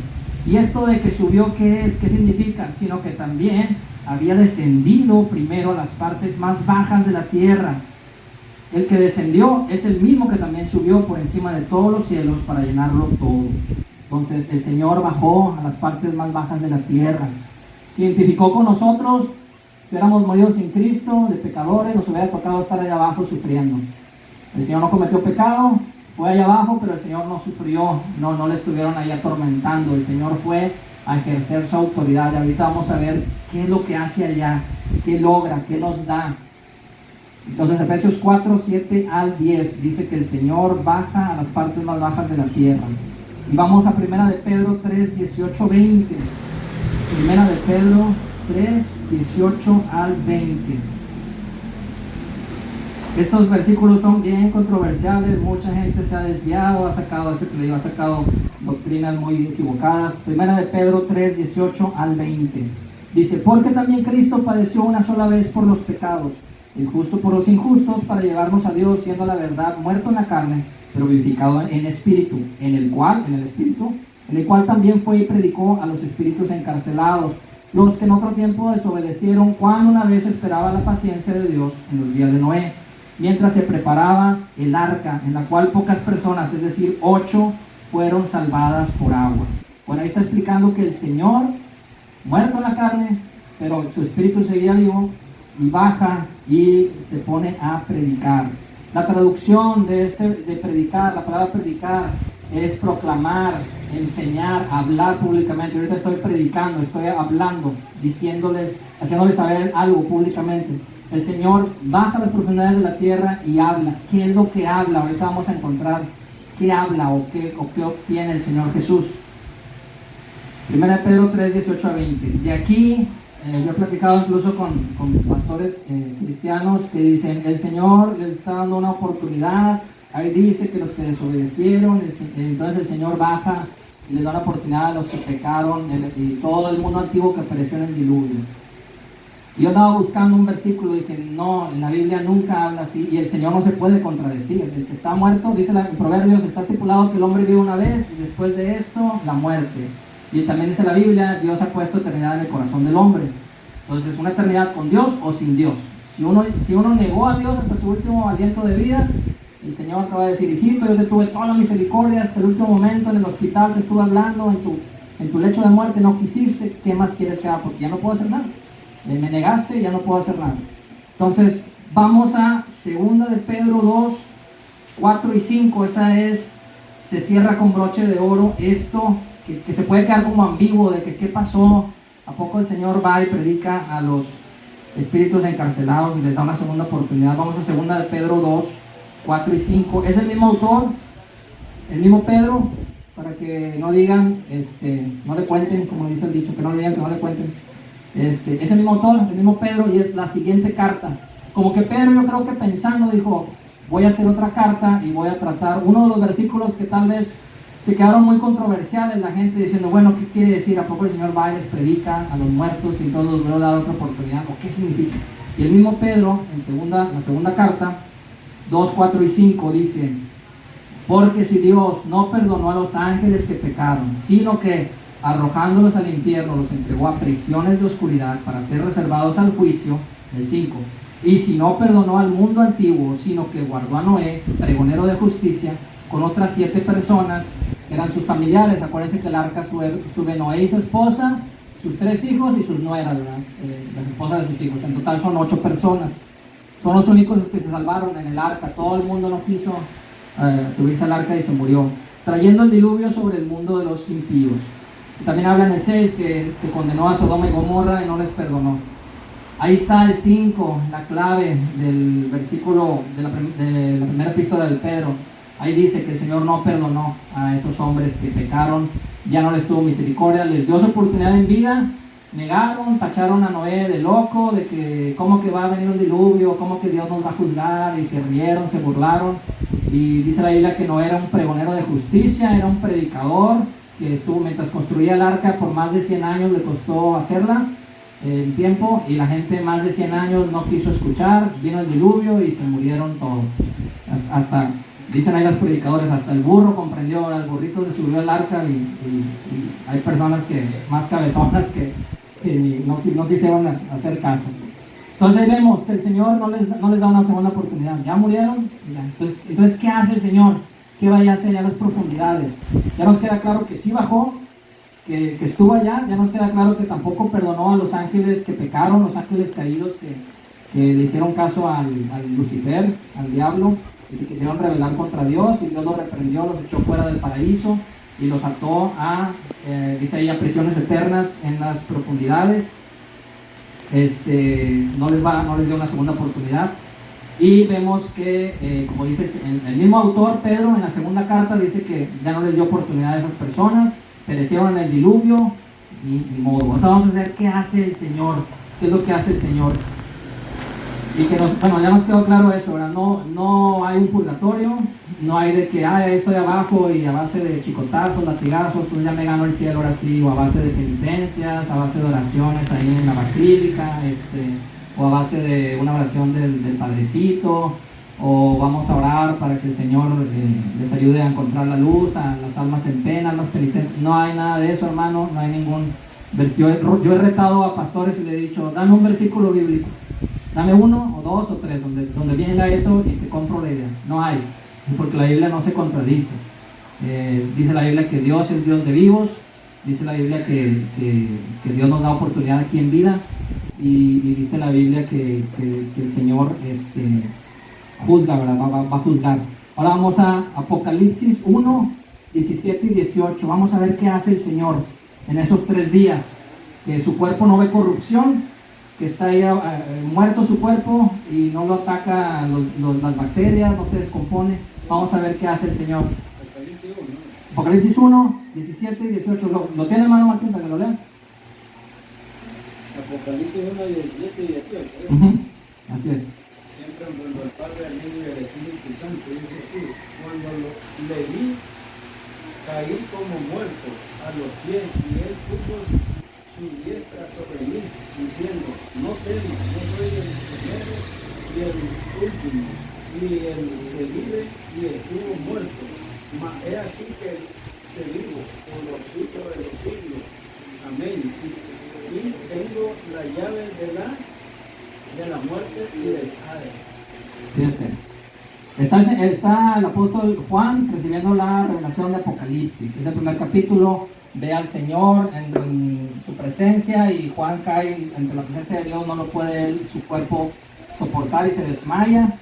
Y esto de que subió, ¿qué es? ¿Qué significa? Sino que también había descendido primero a las partes más bajas de la tierra. El que descendió es el mismo que también subió por encima de todos los cielos para llenarlo todo. Entonces el Señor bajó a las partes más bajas de la tierra. Se identificó con nosotros. Si hubiéramos morido sin Cristo, de pecadores, nos hubiera tocado estar allá abajo sufriendo. El Señor no cometió pecado, fue allá abajo, pero el Señor no sufrió, no le estuvieron ahí atormentando. El Señor fue a ejercer su autoridad. Y ahorita vamos a ver qué es lo que hace allá, qué logra, qué nos da. Entonces Efesios 4:7 al 10 dice que el Señor baja a las partes más bajas de la tierra. Y vamos a 1 de Pedro 3:18-20. 1 de Pedro 3:18 al 20. Estos versículos son bien controversiales, mucha gente se ha desviado, ha sacado doctrinas muy equivocadas. 1 de Pedro 3:18 al 20. Dice, porque también Cristo padeció una sola vez por los pecados, el justo por los injustos, para llevarnos a Dios, siendo la verdad muerto en la carne, pero vivificado en espíritu, en el cual también fue y predicó a los espíritus encarcelados, los que en otro tiempo desobedecieron, cuando una vez esperaba la paciencia de Dios en los días de Noé, mientras se preparaba el arca, en la cual pocas personas, es decir, 8, fueron salvadas por agua. Bueno, ahí está explicando que el Señor, muerto en la carne, pero su espíritu seguía vivo, y baja y se pone a predicar. La traducción de predicar, la palabra predicar, es proclamar, enseñar, hablar públicamente. Ahorita estoy predicando, estoy hablando, haciéndoles saber algo públicamente. El Señor baja a las profundidades de la tierra y habla. ¿Qué es lo que habla? Ahorita vamos a encontrar qué habla o qué obtiene el Señor Jesús. 1 Pedro 3:18-20. De aquí, yo he platicado incluso con pastores cristianos que dicen, el Señor les está dando una oportunidad. Ahí dice que los que desobedecieron, entonces el Señor baja y les da una oportunidad a los que pecaron y todo el mundo antiguo que pereció en el diluvio. Yo andaba buscando un versículo y dije, no, en la Biblia nunca habla así, y el Señor no se puede contradecir. El que está muerto, dice en Proverbios, está estipulado que el hombre vive una vez y después de esto, la muerte. Y también dice la Biblia, Dios ha puesto eternidad en el corazón del hombre. Entonces, una eternidad con Dios o sin Dios. Si uno negó a Dios hasta su último aliento de vida, el Señor te va a decir, hijito, yo te tuve toda la misericordia hasta el último momento en el hospital, te estuve hablando, en tu lecho de muerte no quisiste, ¿qué más quieres que haga? Porque ya no puedo hacer nada. Me negaste y ya no puedo hacer nada. Entonces, vamos a 2 de Pedro 2, 4 y 5. Se cierra con broche de oro esto, que se puede quedar como ambiguo de que qué pasó. ¿A poco el Señor va y predica a los espíritus encarcelados y les da una segunda oportunidad? Vamos a 2 de Pedro 2, 4 y 5. Es el mismo autor, el mismo Pedro, para que no digan, no le cuenten, como dice el dicho, que no le digan que no le cuenten. Es el mismo autor, el mismo Pedro, y es la siguiente carta. Como que Pedro, yo creo que pensando, dijo, voy a hacer otra carta y voy a tratar uno de los versículos que tal vez se quedaron muy controversiales, la gente diciendo, bueno, ¿qué quiere decir? ¿A poco el Señor va y les predica a los muertos y entonces los voy a dar otra oportunidad? ¿O qué significa? Y el mismo Pedro, en la segunda carta, 2, 4 y 5, dice, porque si Dios no perdonó a los ángeles que pecaron, sino que arrojándolos al infierno los entregó a prisiones de oscuridad para ser reservados al juicio, el 5, y si no perdonó al mundo antiguo, sino que guardó a Noé, pregonero de justicia, con otras 7 personas que eran sus familiares. Acuérdense que el arca sube Noé y su esposa, sus 3 hijos y sus nueras, las esposas de sus hijos. En total son 8 personas. Son los únicos que se salvaron en el arca. Todo el mundo no quiso subirse al arca y se murió, trayendo el diluvio sobre el mundo de los impíos. También habla en el 6 que condenó a Sodoma y Gomorra y no les perdonó. Ahí está el 5, la clave del versículo de la primera epístola de Pedro. Ahí dice que el Señor no perdonó a esos hombres que pecaron, ya no les tuvo misericordia, les dio su oportunidad en vida, negaron, tacharon a Noé de loco, de que cómo que va a venir un diluvio, cómo que Dios nos va a juzgar, y se rieron, se burlaron. Y dice la Biblia que Noé era un pregonero de justicia, era un predicador, que estuvo mientras construía el arca por más de 100 años, le costó hacerla, el tiempo, y la gente más de 100 años no quiso escuchar, vino el diluvio y se murieron todos. Hasta, dicen ahí los predicadores, hasta el burro comprendió, el burrito se subió al arca y hay personas que más cabezonas que no quisieron hacer caso. Entonces ahí vemos que el Señor no les da una segunda oportunidad. Ya murieron. Ya. Entonces, ¿qué hace el Señor? ¿Qué vaya a hacer ya a las profundidades? Ya nos queda claro que sí bajó, que estuvo allá. Ya nos queda claro que tampoco perdonó a los ángeles que pecaron, los ángeles caídos que le hicieron caso al Lucifer, al diablo, y se quisieron rebelar contra Dios, y Dios los reprendió, los echó fuera del paraíso y los ató a, dice ahí, a prisiones eternas en las profundidades. No les dio una segunda oportunidad. Y vemos que, como dice el mismo autor, Pedro, en la segunda carta dice que ya no les dio oportunidad a esas personas, perecieron en el diluvio, ni modo. Ahora vamos a ver qué hace el Señor, qué es lo que hace el Señor. Y que ya nos quedó claro eso, ¿verdad? No hay un purgatorio, no hay de que estoy abajo y a base de chicotazos, latigazos, pues ya me gano el cielo ahora sí, o a base de penitencias, a base de oraciones ahí en la basílica, o a base de una oración del Padrecito, o vamos a orar para que el Señor les ayude a encontrar la luz, a las almas en pena, a los penitentes. No hay nada de eso, hermano, no hay ningún versículo. Yo he retado a pastores y le he dicho, dame un versículo bíblico. Dame uno, o dos, o tres, donde venga eso y te compro la idea. No hay, porque la Biblia no se contradice. Dice la Biblia que Dios es Dios de vivos, dice la Biblia que Dios nos da oportunidad aquí en vida, y dice la Biblia que el Señor juzga, ¿verdad? Va a juzgar. Ahora vamos a Apocalipsis 1, 17 y 18. Vamos a ver qué hace el Señor en esos 3 días, que su cuerpo no ve corrupción, que está ahí muerto su cuerpo y no lo ataca las bacterias, no se descompone. Vamos a ver qué hace el Señor. Apocalipsis 1, 17 y 18. ¿Lo tiene, hermano Martín, para que lo lean? Apocalipsis 1, 17 y 18. Así es. Siempre cuando el Padre, al Hijo y al Espíritu Santo dice así: cuando le vi, caí como muerto a los pies, y él puso su diestra sobre mí, diciendo: no temas, no soy el primero y el último, y el que vive y estuvo muerto, mas he aquí que vivo por los siglos de los siglos. Amén. Y tengo la llave de la muerte y del Hades. Fíjense, está el apóstol Juan recibiendo la revelación de Apocalipsis. Es el primer capítulo. Ve al Señor en su presencia, y Juan cae ante la presencia de Dios, no lo puede su cuerpo soportar y se desmaya,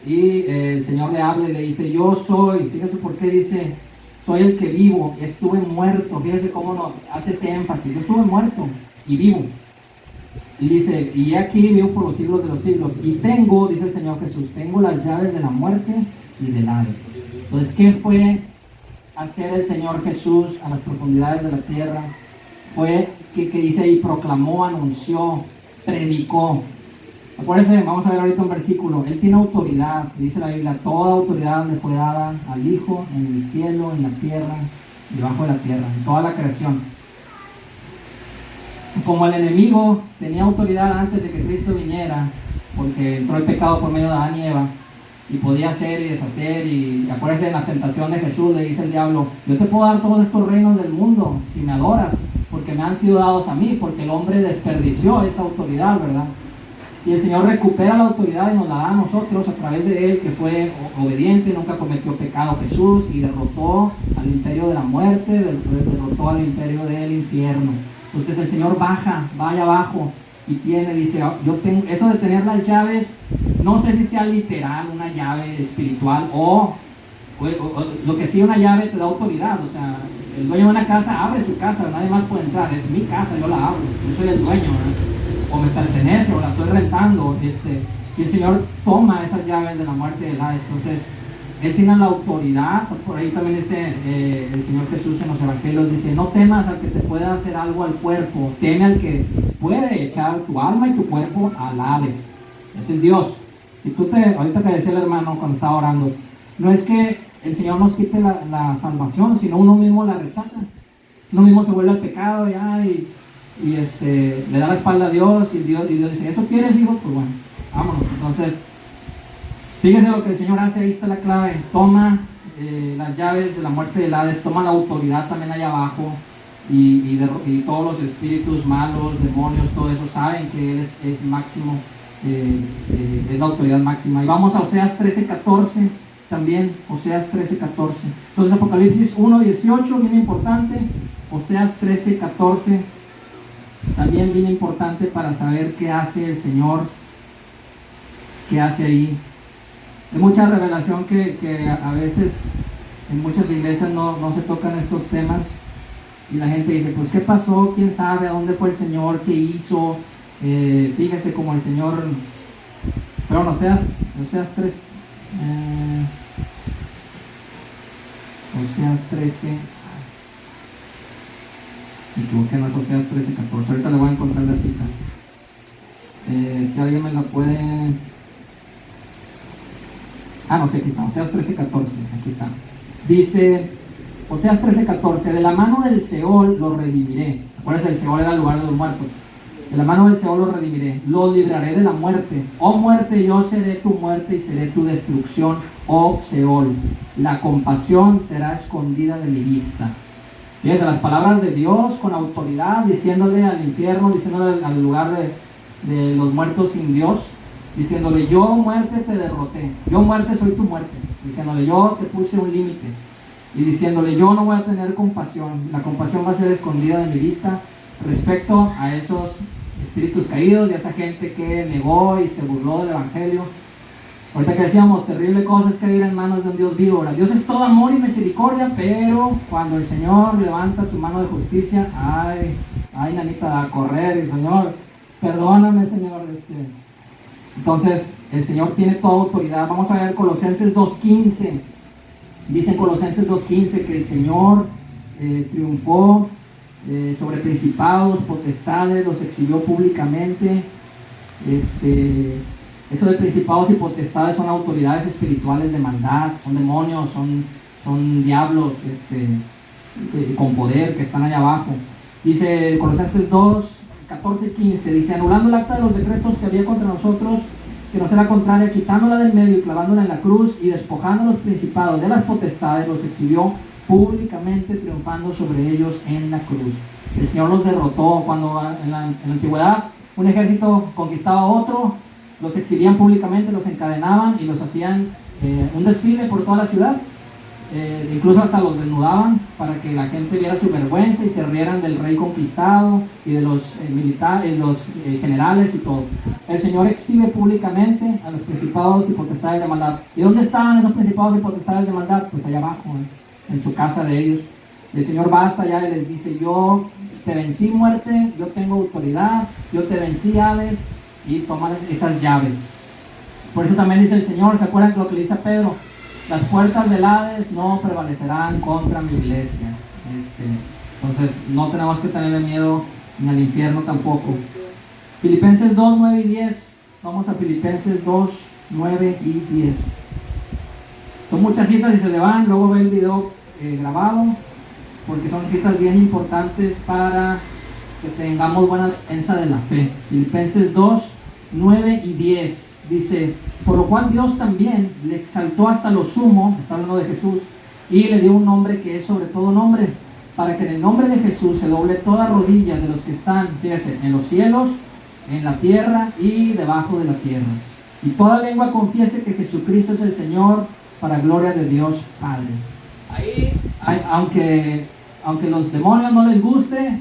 y el Señor le habla y le dice: yo soy. Fíjese por qué dice: soy el que vivo, estuve muerto. Fíjese cómo hace ese énfasis: yo estuve muerto y vivo. Y dice: y aquí vivo por los siglos de los siglos, y tengo, dice el Señor Jesús, tengo las llaves de la muerte y del Hades. Entonces, ¿qué fue hacer el Señor Jesús a las profundidades de la tierra? Fue que dice ahí: proclamó, anunció, predicó. Acuérdense, vamos a ver ahorita un versículo. Él tiene autoridad, dice la Biblia: toda autoridad le fue dada al Hijo, en el cielo, en la tierra, debajo de la tierra, en toda la creación. Como el enemigo tenía autoridad antes de que Cristo viniera, porque entró el pecado por medio de Adán y Eva, y podía hacer y deshacer, y acuérdense, en la tentación de Jesús le dice el diablo: yo te puedo dar todos estos reinos del mundo si me adoras, porque me han sido dados a mí, porque el hombre desperdició esa autoridad, ¿verdad? Y el Señor recupera la autoridad y nos la da a nosotros a través de Él, que fue obediente, nunca cometió pecado Jesús, y derrotó al imperio de la muerte, derrotó al imperio del infierno. Entonces el Señor baja, va allá abajo, y dice: yo tengo eso de tener las llaves. No sé si sea literal una llave espiritual, o lo que sí, una llave te da autoridad. O sea, el dueño de una casa abre su casa, nadie más puede entrar. Es mi casa, yo la abro, yo soy el dueño, ¿verdad? O me pertenece, o la estoy rentando. Y el Señor toma esas llaves de la muerte y del Hades. Entonces, Él tiene la autoridad. Por ahí también dice el Señor Jesús en los evangelios: dice: no temas al que te pueda hacer algo al cuerpo, teme al que puede echar tu alma y tu cuerpo al Hades. Es el Dios. Si ahorita te decía el hermano cuando estaba orando, no es que el Señor nos quite la salvación, sino uno mismo la rechaza. Uno mismo se vuelve al pecado, y y le da la espalda a Dios y Dios dice, ¿eso quieres, hijo? Pues bueno, vámonos. Entonces, fíjese lo que el Señor hace, ahí está la clave. Toma las llaves de la muerte del Hades, toma la autoridad también allá abajo, y todos los espíritus malos, demonios, todo eso, saben que Él es máximo, es la autoridad máxima. Y vamos a Oseas 13:14 también, Oseas 13:14. Entonces Apocalipsis 1:18, bien importante, Oseas 13:14, también bien importante para saber qué hace el Señor, qué hace ahí. Hay mucha revelación que a veces en muchas iglesias no se tocan estos temas, y la gente dice, pues ¿qué pasó? ¿Quién sabe? ¿A dónde fue el Señor? ¿Qué hizo? Fíjese como el Señor, pero Oseas 3, Oseas 13, me equivoqué, no es Oseas 13:14, ahorita le voy a encontrar la cita. Si alguien me la puede... no sé, aquí está, Oseas 13:14, aquí está. Dice, Oseas 13:14, de la mano del Seol los redimiré. Acuérdense, el Seol era el lugar de los muertos. De la mano del Seol los redimiré, los libraré de la muerte. Oh muerte, yo seré tu muerte y seré tu destrucción, oh Seol. La compasión será escondida de mi vista. Fíjense, las palabras de Dios con autoridad, diciéndole al infierno, diciéndole al lugar de los muertos sin Dios, diciéndole, yo muerte te derroté, yo muerte soy tu muerte, diciéndole, yo te puse un límite, y diciéndole, yo no voy a tener compasión, la compasión va a ser escondida de mi vista respecto a esos espíritus caídos y a esa gente que negó y se burló del Evangelio. Ahorita que decíamos, terrible cosa es caer en manos de un Dios vivo. Dios es todo amor y misericordia, pero cuando el Señor levanta su mano de justicia, ay nanita, a correr, y Señor, perdóname, Señor. Entonces, el Señor tiene toda autoridad. Vamos a ver Colosenses 2:15. Dice en Colosenses 2:15 que el Señor triunfó sobre principados, potestades, los exhibió públicamente. Eso de principados y potestades son autoridades espirituales de maldad, son demonios, son diablos con poder que están allá abajo. Dice Colosenses 2:14-15, dice, anulando el acta de los decretos que había contra nosotros, que nos era contraria, quitándola del medio y clavándola en la cruz, y despojando a los principados de las potestades, los exhibió públicamente, triunfando sobre ellos en la cruz. El Señor los derrotó. Cuando en la antigüedad un ejército conquistaba a otro, los exhibían públicamente, los encadenaban y los hacían un desfile por toda la ciudad. Incluso hasta los desnudaban para que la gente viera su vergüenza y se rieran del rey conquistado y de los militares, los generales y todo. El Señor exhibe públicamente a los principados y potestades de maldad. ¿Y dónde estaban esos principados y potestades de maldad? Pues allá abajo, en su casa de ellos. El Señor va hasta allá y les dice, yo te vencí, muerte, yo tengo autoridad, yo te vencí, Hades, y toma esas llaves. Por eso también dice el Señor, ¿se acuerdan lo que le dice a Pedro? Las puertas del Hades no prevalecerán contra mi iglesia. Entonces no tenemos que tenerle miedo ni al infierno tampoco. Filipenses 2, 9 y 10. Vamos a Filipenses 2, 9 y 10. Son muchas citas y se le van, luego ve el video grabado, porque son citas bien importantes para que tengamos buena defensa de la fe. Filipenses 2, 9 y 10. Dice, por lo cual Dios también le exaltó hasta lo sumo, está hablando de Jesús, y le dio un nombre que es sobre todo nombre, para que en el nombre de Jesús se doble toda rodilla de los que están, fíjese, en los cielos, en la tierra y debajo de la tierra. Y toda lengua confiese que Jesucristo es el Señor, para gloria de Dios Padre. Ahí, aunque los demonios no les guste,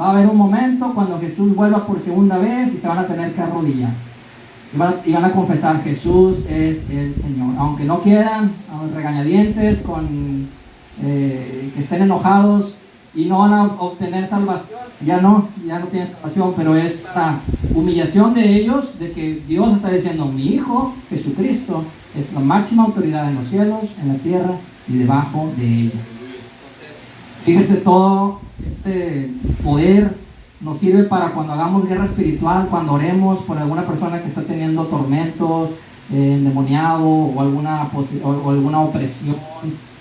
va a haber un momento cuando Jesús vuelva por segunda vez y se van a tener que arrodillar. Y van a confesar, Jesús es el Señor. Aunque no quieran, regañadientes, que estén enojados y no van a obtener salvación, ya no tienen salvación, pero es la humillación de ellos, de que Dios está diciendo, mi Hijo, Jesucristo, es la máxima autoridad en los cielos, en la tierra y debajo de ella. Fíjense, todo este poder nos sirve para cuando hagamos guerra espiritual, cuando oremos por alguna persona que está teniendo tormentos, endemoniado o alguna opresión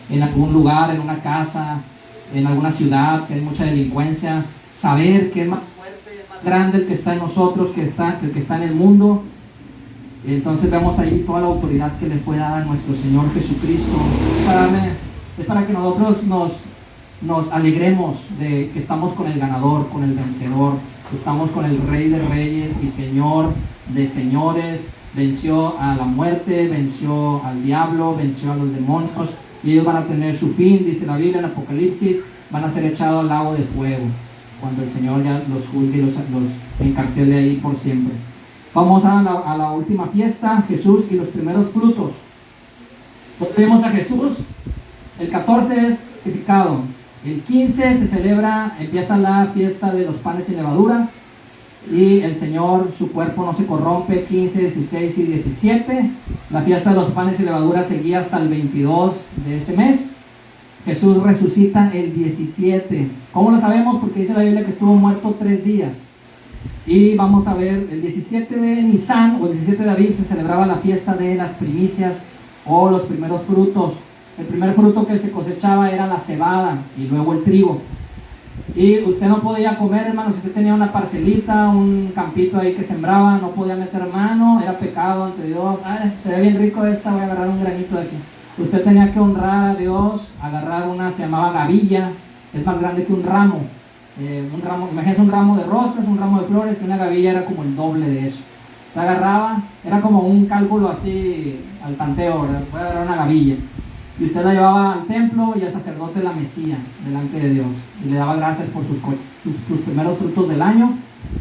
en algún lugar, en una casa, en alguna ciudad que hay mucha delincuencia. Saber que es más fuerte grande el que está en nosotros, que el que está en el mundo. Entonces vemos ahí toda la autoridad que le fue dada a nuestro Señor Jesucristo. Es para que nosotros nos alegremos de que estamos con el ganador, con el vencedor. Estamos con el Rey de Reyes y Señor de Señores. Venció a la muerte, venció al diablo, venció a los demonios. Y ellos van a tener su fin, dice la Biblia en Apocalipsis, van a ser echados al lago de fuego, cuando el Señor ya los juzgue y los encarcele ahí por siempre. Vamos a la última fiesta, Jesús y los primeros frutos. Vemos a Jesús, el 14 es sacrificado, el 15 se celebra, empieza la fiesta de los panes sin levadura, y el Señor, su cuerpo no se corrompe, 15, 16 y 17. La fiesta de los panes y levadura seguía hasta el 22 de ese mes. Jesús resucita el 17. ¿Cómo lo sabemos? Porque dice la Biblia que estuvo muerto 3 días. Y vamos a ver, el 17 de Nisan o el 17 de Abril se celebraba la fiesta de las primicias o los primeros frutos. El primer fruto que se cosechaba era la cebada y luego el trigo. Y usted no podía comer, hermano, si usted tenía una parcelita, un campito ahí que sembraba, no podía meter mano, era pecado ante Dios. Se ve bien rico esta, voy a agarrar un granito de aquí. Usted tenía que honrar a Dios, agarrar una, se llamaba gavilla, es más grande que un ramo. Imagínense un ramo de rosas, un ramo de flores, y una gavilla era como el doble de eso. Usted agarraba, era como un cálculo así al tanteo, ¿verdad? Voy a agarrar una gavilla. Y usted la llevaba al templo y el sacerdote la mecía delante de Dios. Y le daba gracias por sus primeros frutos del año,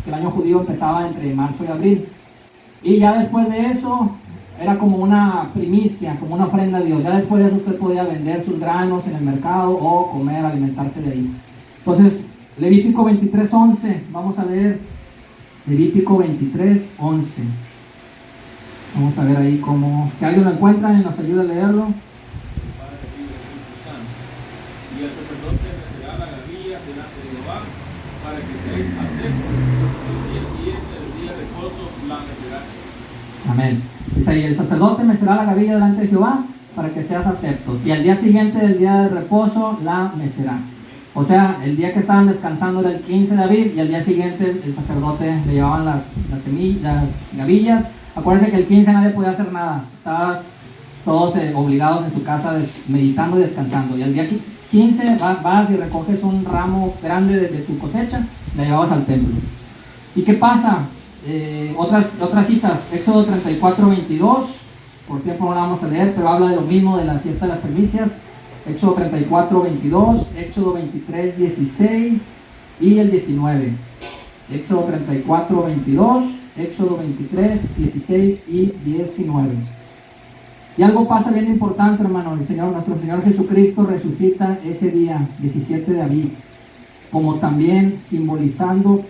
que el año judío empezaba entre marzo y abril. Y ya después de eso, era como una primicia, como una ofrenda a Dios. Ya después de eso usted podía vender sus granos en el mercado o comer, alimentarse de ahí. Entonces, Levítico 23:11, vamos a leer Levítico 23:11. Vamos a ver ahí cómo, que alguien lo encuentra y nos ayuda a leerlo. Y el sacerdote mecerá la gavilla delante de Jehová para que seáis aceptos. El día siguiente del día de reposo la mecerá. Amén. Dice ahí, el sacerdote mecerá la gavilla delante de Jehová para que seas acepto. Y al día siguiente del día de reposo la mecerá. O sea, el día que estaban descansando era el 15 de abril y al día siguiente el sacerdote le llevaban las gavillas. Acuérdense que el 15 nadie podía hacer nada. Estabas todos obligados en su casa meditando y descansando. Y al día 15 vas y recoges un ramo grande de tu cosecha, la llevabas al templo. ¿Y qué pasa? Otras citas, Éxodo 34:22, por tiempo no la vamos a leer, pero habla de lo mismo de la fiesta de las primicias. Éxodo 34:22, Éxodo 23:16 y el 19. Éxodo 34:22, Éxodo 23:16 y 19. Y algo pasa bien importante, hermano. Nuestro Señor Jesucristo resucita ese día, 17 de abril, como también simbolizando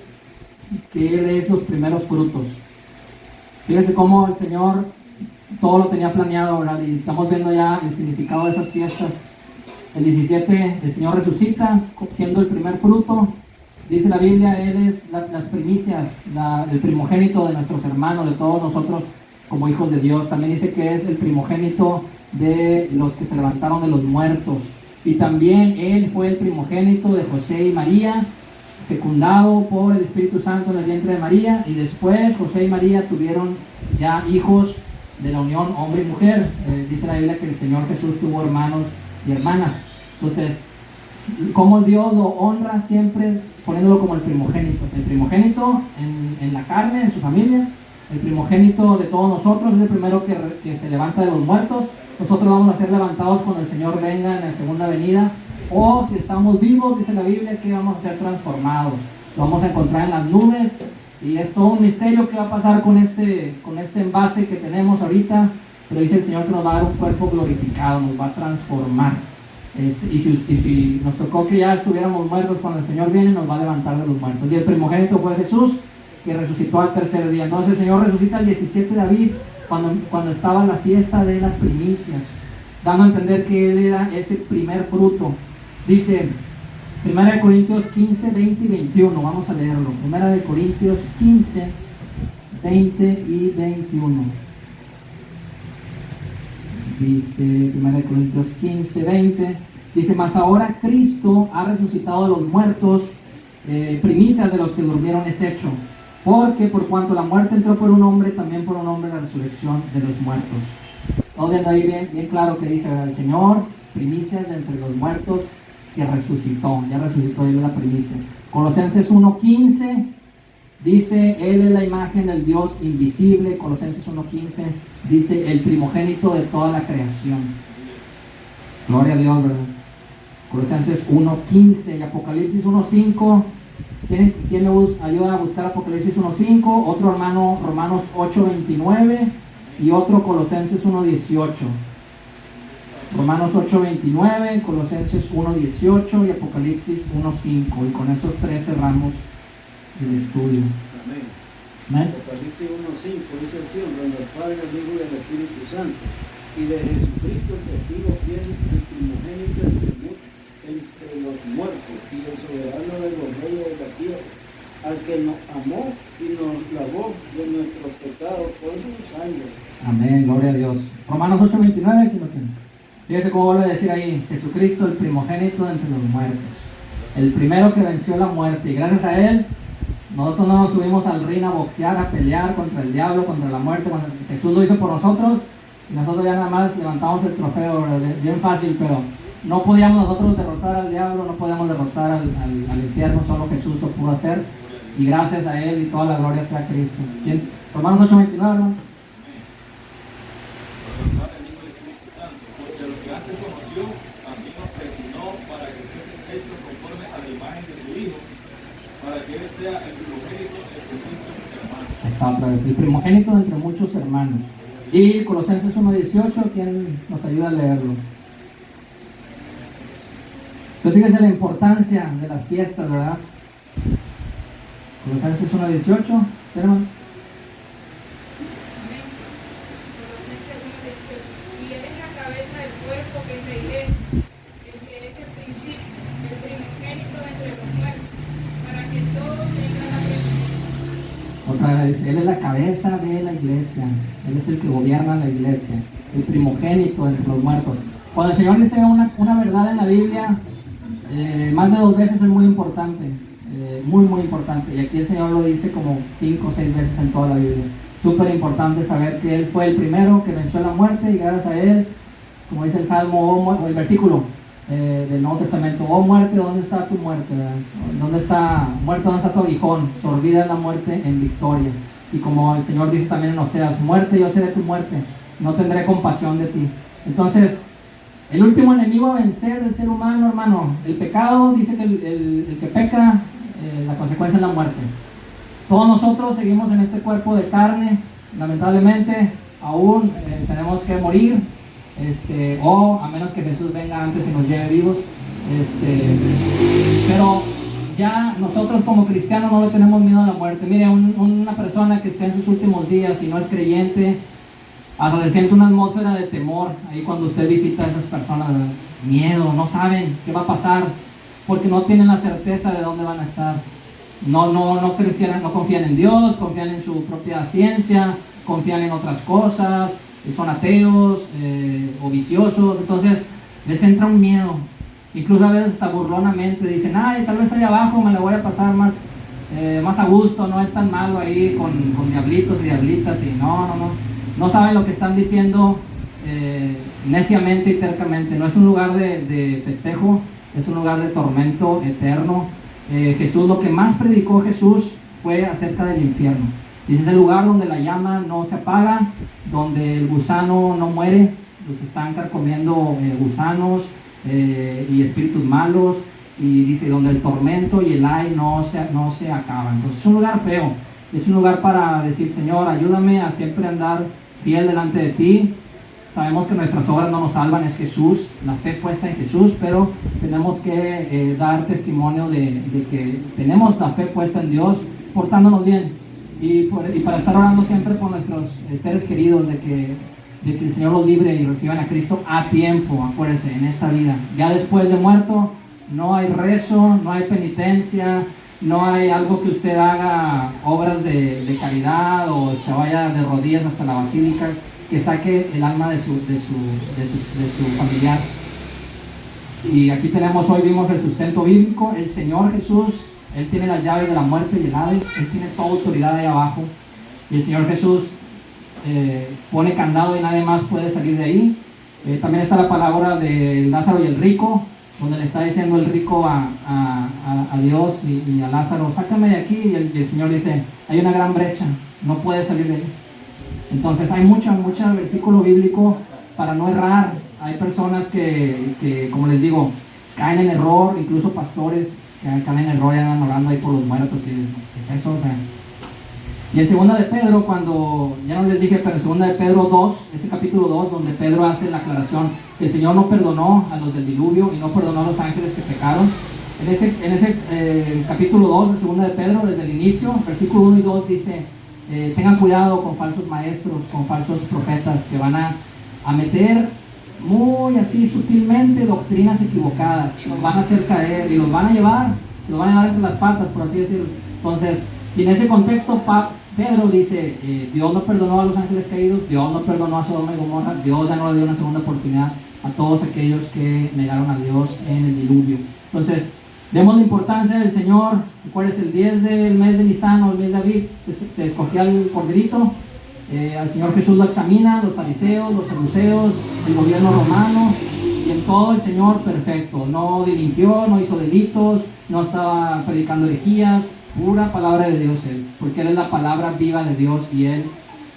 que Él es los primeros frutos. Fíjense cómo el Señor todo lo tenía planeado, ¿verdad? Y estamos viendo ya el significado de esas fiestas. El 17, el Señor resucita, siendo el primer fruto. Dice la Biblia, Él es las primicias, el primogénito de nuestros hermanos, de todos nosotros como hijos de Dios. También dice que es el primogénito de los que se levantaron de los muertos. Y también Él fue el primogénito de José y María, fecundado por el Espíritu Santo en el vientre de María. Y después José y María tuvieron ya hijos de la unión hombre y mujer. Dice la Biblia que el Señor Jesús tuvo hermanos y hermanas. Entonces, como Dios lo honra siempre poniéndolo como el primogénito en la carne, en su familia, el primogénito de todos nosotros, es el primero que se levanta de los muertos. Nosotros vamos a ser levantados cuando el Señor venga en la segunda venida, o si estamos vivos, dice la Biblia, que vamos a ser transformados, lo vamos a encontrar en las nubes. Y es todo un misterio que va a pasar con este envase que tenemos ahorita, pero dice el Señor que nos va a dar un cuerpo glorificado, nos va a transformar. Y si nos tocó que ya estuviéramos muertos, cuando el Señor viene nos va a levantar de los muertos. Y el primogénito fue Jesús, que resucitó al tercer día. Entonces el Señor resucita el 17 de abril, cuando estaba la fiesta de las primicias, dando a entender que Él era ese primer fruto. Dice 1 Corintios 15, 20 y 21, vamos a leerlo. 1 Corintios 15, 20 y 21. Dice 1 Corintios 15, 20, dice: mas ahora Cristo ha resucitado de los muertos, primicias de los que durmieron es hecho. Porque por cuanto la muerte entró por un hombre, también por un hombre la resurrección de los muertos. Entonces ahí bien claro que dice, ¿verdad? El Señor, primicias de entre los muertos, que resucitó, ya resucitó, Él es la primicia. Colosenses 1:15 dice, Él es la imagen del Dios invisible. Colosenses 1:15 dice, el primogénito de toda la creación. Gloria a Dios, ¿verdad? Colosenses 1:15 y Apocalipsis 1:5. ¿Quién me ayuda a buscar Apocalipsis 1:5? Otro hermano, Romanos 8:29 y otro Colosenses 1:18. Romanos 8:29, Colosenses 1:18 y Apocalipsis 1:5. Y con esos tres cerramos el estudio. Amén. Amén. Apocalipsis 1:5 dice así, honrando al Padre, al Hijo y al Espíritu Santo, y de Jesucristo el testigo fiel, el primogénito entre los muertos, y el soberano de los reyes de la tierra, al que nos amó y nos lavó de nuestros pecados por su sangre. Amén, gloria a Dios. Romanos 8:29, aquí lo tiene. Fíjese cómo vuelve a decir ahí, Jesucristo el primogénito de entre los muertos, el primero que venció la muerte, y gracias a Él, nosotros no nos subimos al ring a boxear, a pelear contra el diablo, contra la muerte. Jesús lo hizo por nosotros, y nosotros ya nada más levantamos el trofeo, bien fácil, pero no podíamos nosotros derrotar al diablo, no podíamos derrotar al infierno, solo Jesús lo pudo hacer, y gracias a Él y toda la gloria sea a Cristo. ¿Quién? Romanos 8:29, hermano. Porque lo que antes conoció, también nos predestinó para que fuesen hechos conforme a la imagen de su Hijo, para que Él sea el primogénito entre muchos hermanos. Está otra vez, el primogénito entre muchos hermanos. Y Colosenses 1:18, ¿quién nos ayuda a leerlo? Entonces fíjense la importancia de las fiestas, ¿verdad? Colosenses 1:18, hermano. Y Él es la cabeza del cuerpo que es la iglesia, el que es el principio, el primogénito entre los muertos, para que todos tengan la presencia. Otra vez, Él es la cabeza de la iglesia, Él es el que gobierna la iglesia, el primogénito entre los muertos. Cuando el Señor dice una verdad en la Biblia, más de 2 veces es muy importante, muy importante, y aquí el Señor lo dice como 5 o 6 veces en toda la Biblia. Súper importante saber que Él fue el primero que venció la muerte, y gracias a Él, como dice el Salmo, o el versículo del Nuevo Testamento, oh muerte, ¿dónde está tu muerte? ¿Dónde está muerte? ¿Dónde está tu aguijón? Sorbida es la muerte en victoria. Y como el Señor dice también en Oseas, muerte, yo seré tu muerte, no tendré compasión de ti. Entonces, el último enemigo a vencer del ser humano, hermano, el pecado, dice que el que peca, la consecuencia es la muerte. Todos nosotros seguimos en este cuerpo de carne, lamentablemente, aún tenemos que morir, o a menos que Jesús venga antes y nos lleve vivos, pero ya nosotros como cristianos no le tenemos miedo a la muerte. Mire, una persona que esté en sus últimos días y no es creyente, hasta se siente una atmósfera de temor ahí cuando usted visita a esas personas, miedo, no saben qué va a pasar, porque no tienen la certeza de dónde van a estar. No confían en Dios, confían en su propia ciencia, confían en otras cosas, son ateos o viciosos, entonces les entra un miedo. Incluso a veces hasta burlonamente dicen, ay, tal vez allá abajo me la voy a pasar más a gusto, no es tan malo ahí con diablitos y diablitas, y no saben lo que están diciendo neciamente y tercamente. No es un lugar de festejo, es un lugar de tormento eterno. Jesús, lo que más predicó Jesús fue acerca del infierno. Dice, es el lugar donde la llama no se apaga, donde el gusano no muere, los están carcomiendo gusanos y espíritus malos, y dice, donde el tormento y el ay no se acaban. Entonces es un lugar feo, es un lugar para decir, Señor, ayúdame a siempre andar fiel delante de ti. Sabemos que nuestras obras no nos salvan, es Jesús, la fe puesta en Jesús, pero tenemos que dar testimonio de que tenemos la fe puesta en Dios, portándonos bien, y para estar orando siempre por nuestros seres queridos, de que el Señor los libre y reciban a Cristo a tiempo, acuérdense, en esta vida. Ya después de muerto, no hay rezo, no hay penitencia, no hay algo que usted haga, obras de caridad, o se vaya de rodillas hasta la basílica, que saque el alma de su familiar. Y aquí vimos el sustento bíblico, el Señor Jesús, Él tiene las llaves de la muerte y el Hades. Él tiene toda autoridad ahí abajo. Y el Señor Jesús pone candado y nadie más puede salir de ahí. También está la palabra de Lázaro y el rico, donde le está diciendo el rico a Dios y a Lázaro, sácame de aquí. Y el Señor dice, hay una gran brecha, no puedes salir de ahí. Entonces hay mucho versículo bíblico para no errar. Hay personas que, como les digo, caen en error, incluso pastores que caen en error y andan orando ahí por los muertos. ¿Qué es eso? O sea, y en 2 de Pedro, cuando, ya no les dije, pero en 2 de Pedro 2, ese capítulo 2, donde Pedro hace la aclaración que el Señor no perdonó a los del diluvio y no perdonó a los ángeles que pecaron. En ese capítulo 2 de 2 de Pedro, desde el inicio, versículo 1 y 2 dice, tengan cuidado con falsos maestros, con falsos profetas que van a meter muy así sutilmente doctrinas equivocadas, y los van a hacer caer y los van a llevar entre las patas, por así decirlo. Entonces, y en ese contexto Pedro dice, Dios no perdonó a los ángeles caídos, Dios no perdonó a Sodoma y Gomorra, Dios ya no le dio una segunda oportunidad a todos aquellos que negaron a Dios en el diluvio. Entonces, demos la importancia del Señor. Recuerden, el 10 del mes de Nisan o el mes de Aviv se escogía el corderito. Al Señor Jesús lo examina, los fariseos, los saduceos, el gobierno romano, y en todo el Señor perfecto, no delinquió, no hizo delitos, no estaba predicando herejías, pura palabra de Dios Él, porque Él es la palabra viva de Dios y Él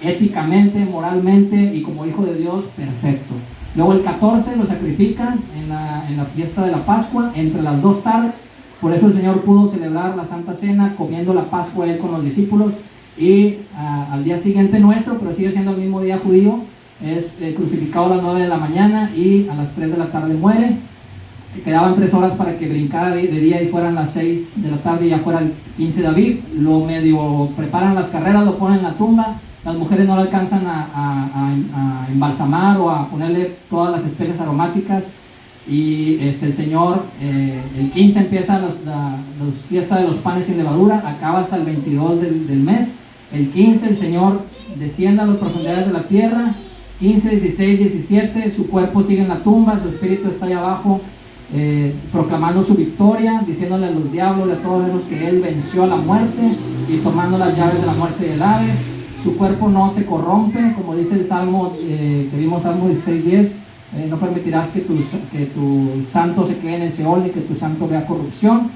éticamente, moralmente y como hijo de Dios, perfecto. Luego el 14 lo sacrifican en la fiesta de la Pascua, entre las 2 tardes, por eso el Señor pudo celebrar la Santa Cena comiendo la Pascua Él con los discípulos. Y al día siguiente nuestro, pero sigue siendo el mismo día judío, es crucificado a las 9 de la mañana y a las 3 de la tarde muere. Quedaban 3 horas para que brincara de día y fueran las 6 de la tarde y ya fuera el 15 de Aviv. Lo medio preparan las carreras, lo ponen en la tumba. Las mujeres no le alcanzan a embalsamar o a ponerle todas las especias aromáticas. Y el Señor, el 15 empieza la fiesta de los panes sin levadura, acaba hasta el 22 del mes. El 15 el Señor desciende a las profundidades de la tierra. 15, 16, 17, su cuerpo sigue en la tumba, su espíritu está allá abajo, proclamando su victoria, diciéndole a los diablos y a todos esos que Él venció a la muerte y tomando las llaves de la muerte y del Hades. Su cuerpo no se corrompe, como dice el Salmo, que vimos, Salmo 16:10, no permitirás que tu santo se quede en el Seol ni que tu santo vea corrupción.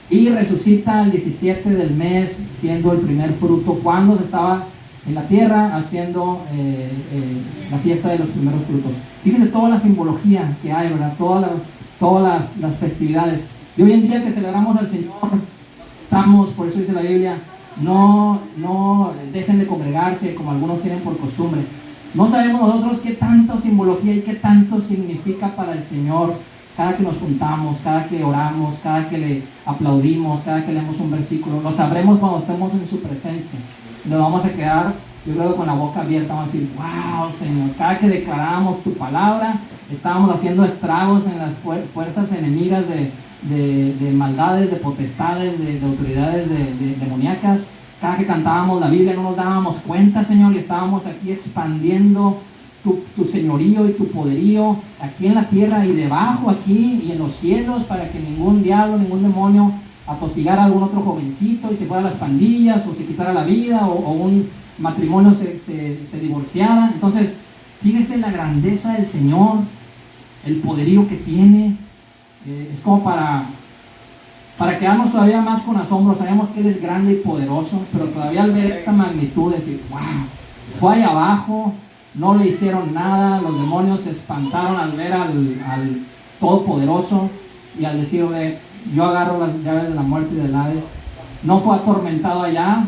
Y resucita el 17 del mes, siendo el primer fruto, cuando se estaba en la tierra haciendo la fiesta de los primeros frutos. Fíjense toda la simbología que hay, ¿verdad? Todas las festividades. Y hoy en día que celebramos al Señor, estamos, por eso dice la Biblia, no dejen de congregarse como algunos tienen por costumbre. No sabemos nosotros qué tanto simbología y qué tanto significa para el Señor cada que nos juntamos, cada que oramos, cada que le aplaudimos, cada que leemos un versículo. Lo sabremos cuando estemos en su presencia. Nos vamos a quedar, yo creo, con la boca abierta. Vamos a decir, wow, Señor, cada que declaramos tu palabra, estábamos haciendo estragos en las fuerzas enemigas de maldades, de potestades, de autoridades demoníacas. Cada que cantábamos la Biblia no nos dábamos cuenta, Señor, y estábamos aquí expandiendo tu señorío y tu poderío aquí en la tierra y debajo aquí y en los cielos, para que ningún diablo, ningún demonio atosigara a algún otro jovencito y se fuera a las pandillas o se quitara la vida o un matrimonio se divorciara. Entonces, fíjese la grandeza del Señor, el poderío que tiene. Es como para quedarnos todavía más con asombro. Sabemos que Él es grande y poderoso, pero todavía al ver esta magnitud, decir, wow, fue allá abajo, no le hicieron nada, los demonios se espantaron al ver al Todopoderoso y al decirle, yo agarro las llaves de la muerte y del Hades. No fue atormentado allá,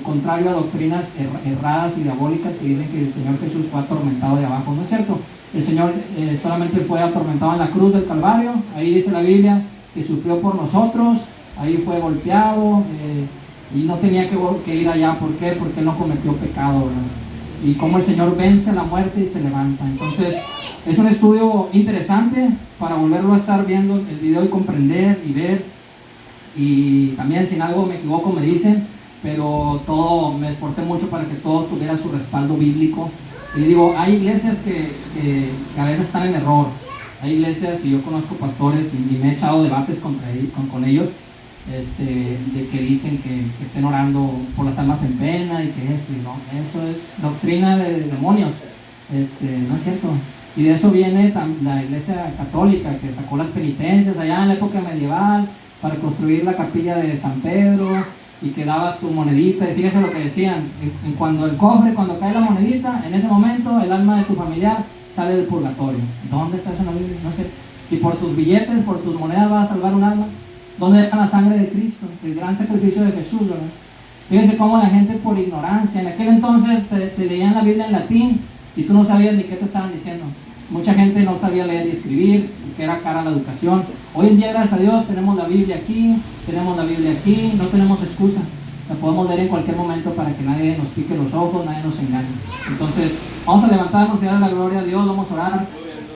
contrario a doctrinas erradas y diabólicas que dicen que el Señor Jesús fue atormentado de abajo. No es cierto, el Señor solamente fue atormentado en la cruz del Calvario. Ahí dice la Biblia que sufrió por nosotros, ahí fue golpeado y no tenía que ir allá. ¿Por qué? Porque Él no cometió pecado, ¿verdad? Y cómo el Señor vence la muerte y se levanta. Entonces, es un estudio interesante para volverlo a estar viendo el video y comprender y ver. Y también, si en algo me equivoco, me dicen, pero me esforcé mucho para que todo tuviera su respaldo bíblico. Y digo, hay iglesias que a veces están en error. Hay iglesias, y yo conozco pastores y me he echado debates con ellos, de que dicen que estén orando por las almas en pena y que esto y no, eso es doctrina de demonios, no es cierto. Y de eso viene la iglesia católica, que sacó las penitencias allá en la época medieval para construir la capilla de San Pedro, y que dabas tu monedita, y fíjate lo que decían, cuando el cofre, cuando cae la monedita, en ese momento el alma de tu familiar sale del purgatorio. ¿Dónde está eso en la Biblia? No sé. Y por tus billetes, por tus monedas vas a salvar un alma. ¿Dónde dejan la sangre de Cristo? El gran sacrificio de Jesús, ¿verdad? Fíjense cómo la gente por ignorancia, en aquel entonces te leían la Biblia en latín y tú no sabías ni qué te estaban diciendo. Mucha gente no sabía leer y escribir, que era cara a la educación. Hoy en día, gracias a Dios, tenemos la Biblia aquí, no tenemos excusa. La podemos leer en cualquier momento para que nadie nos pique los ojos, nadie nos engañe. Entonces, vamos a levantarnos y dar la gloria a Dios, vamos a orar.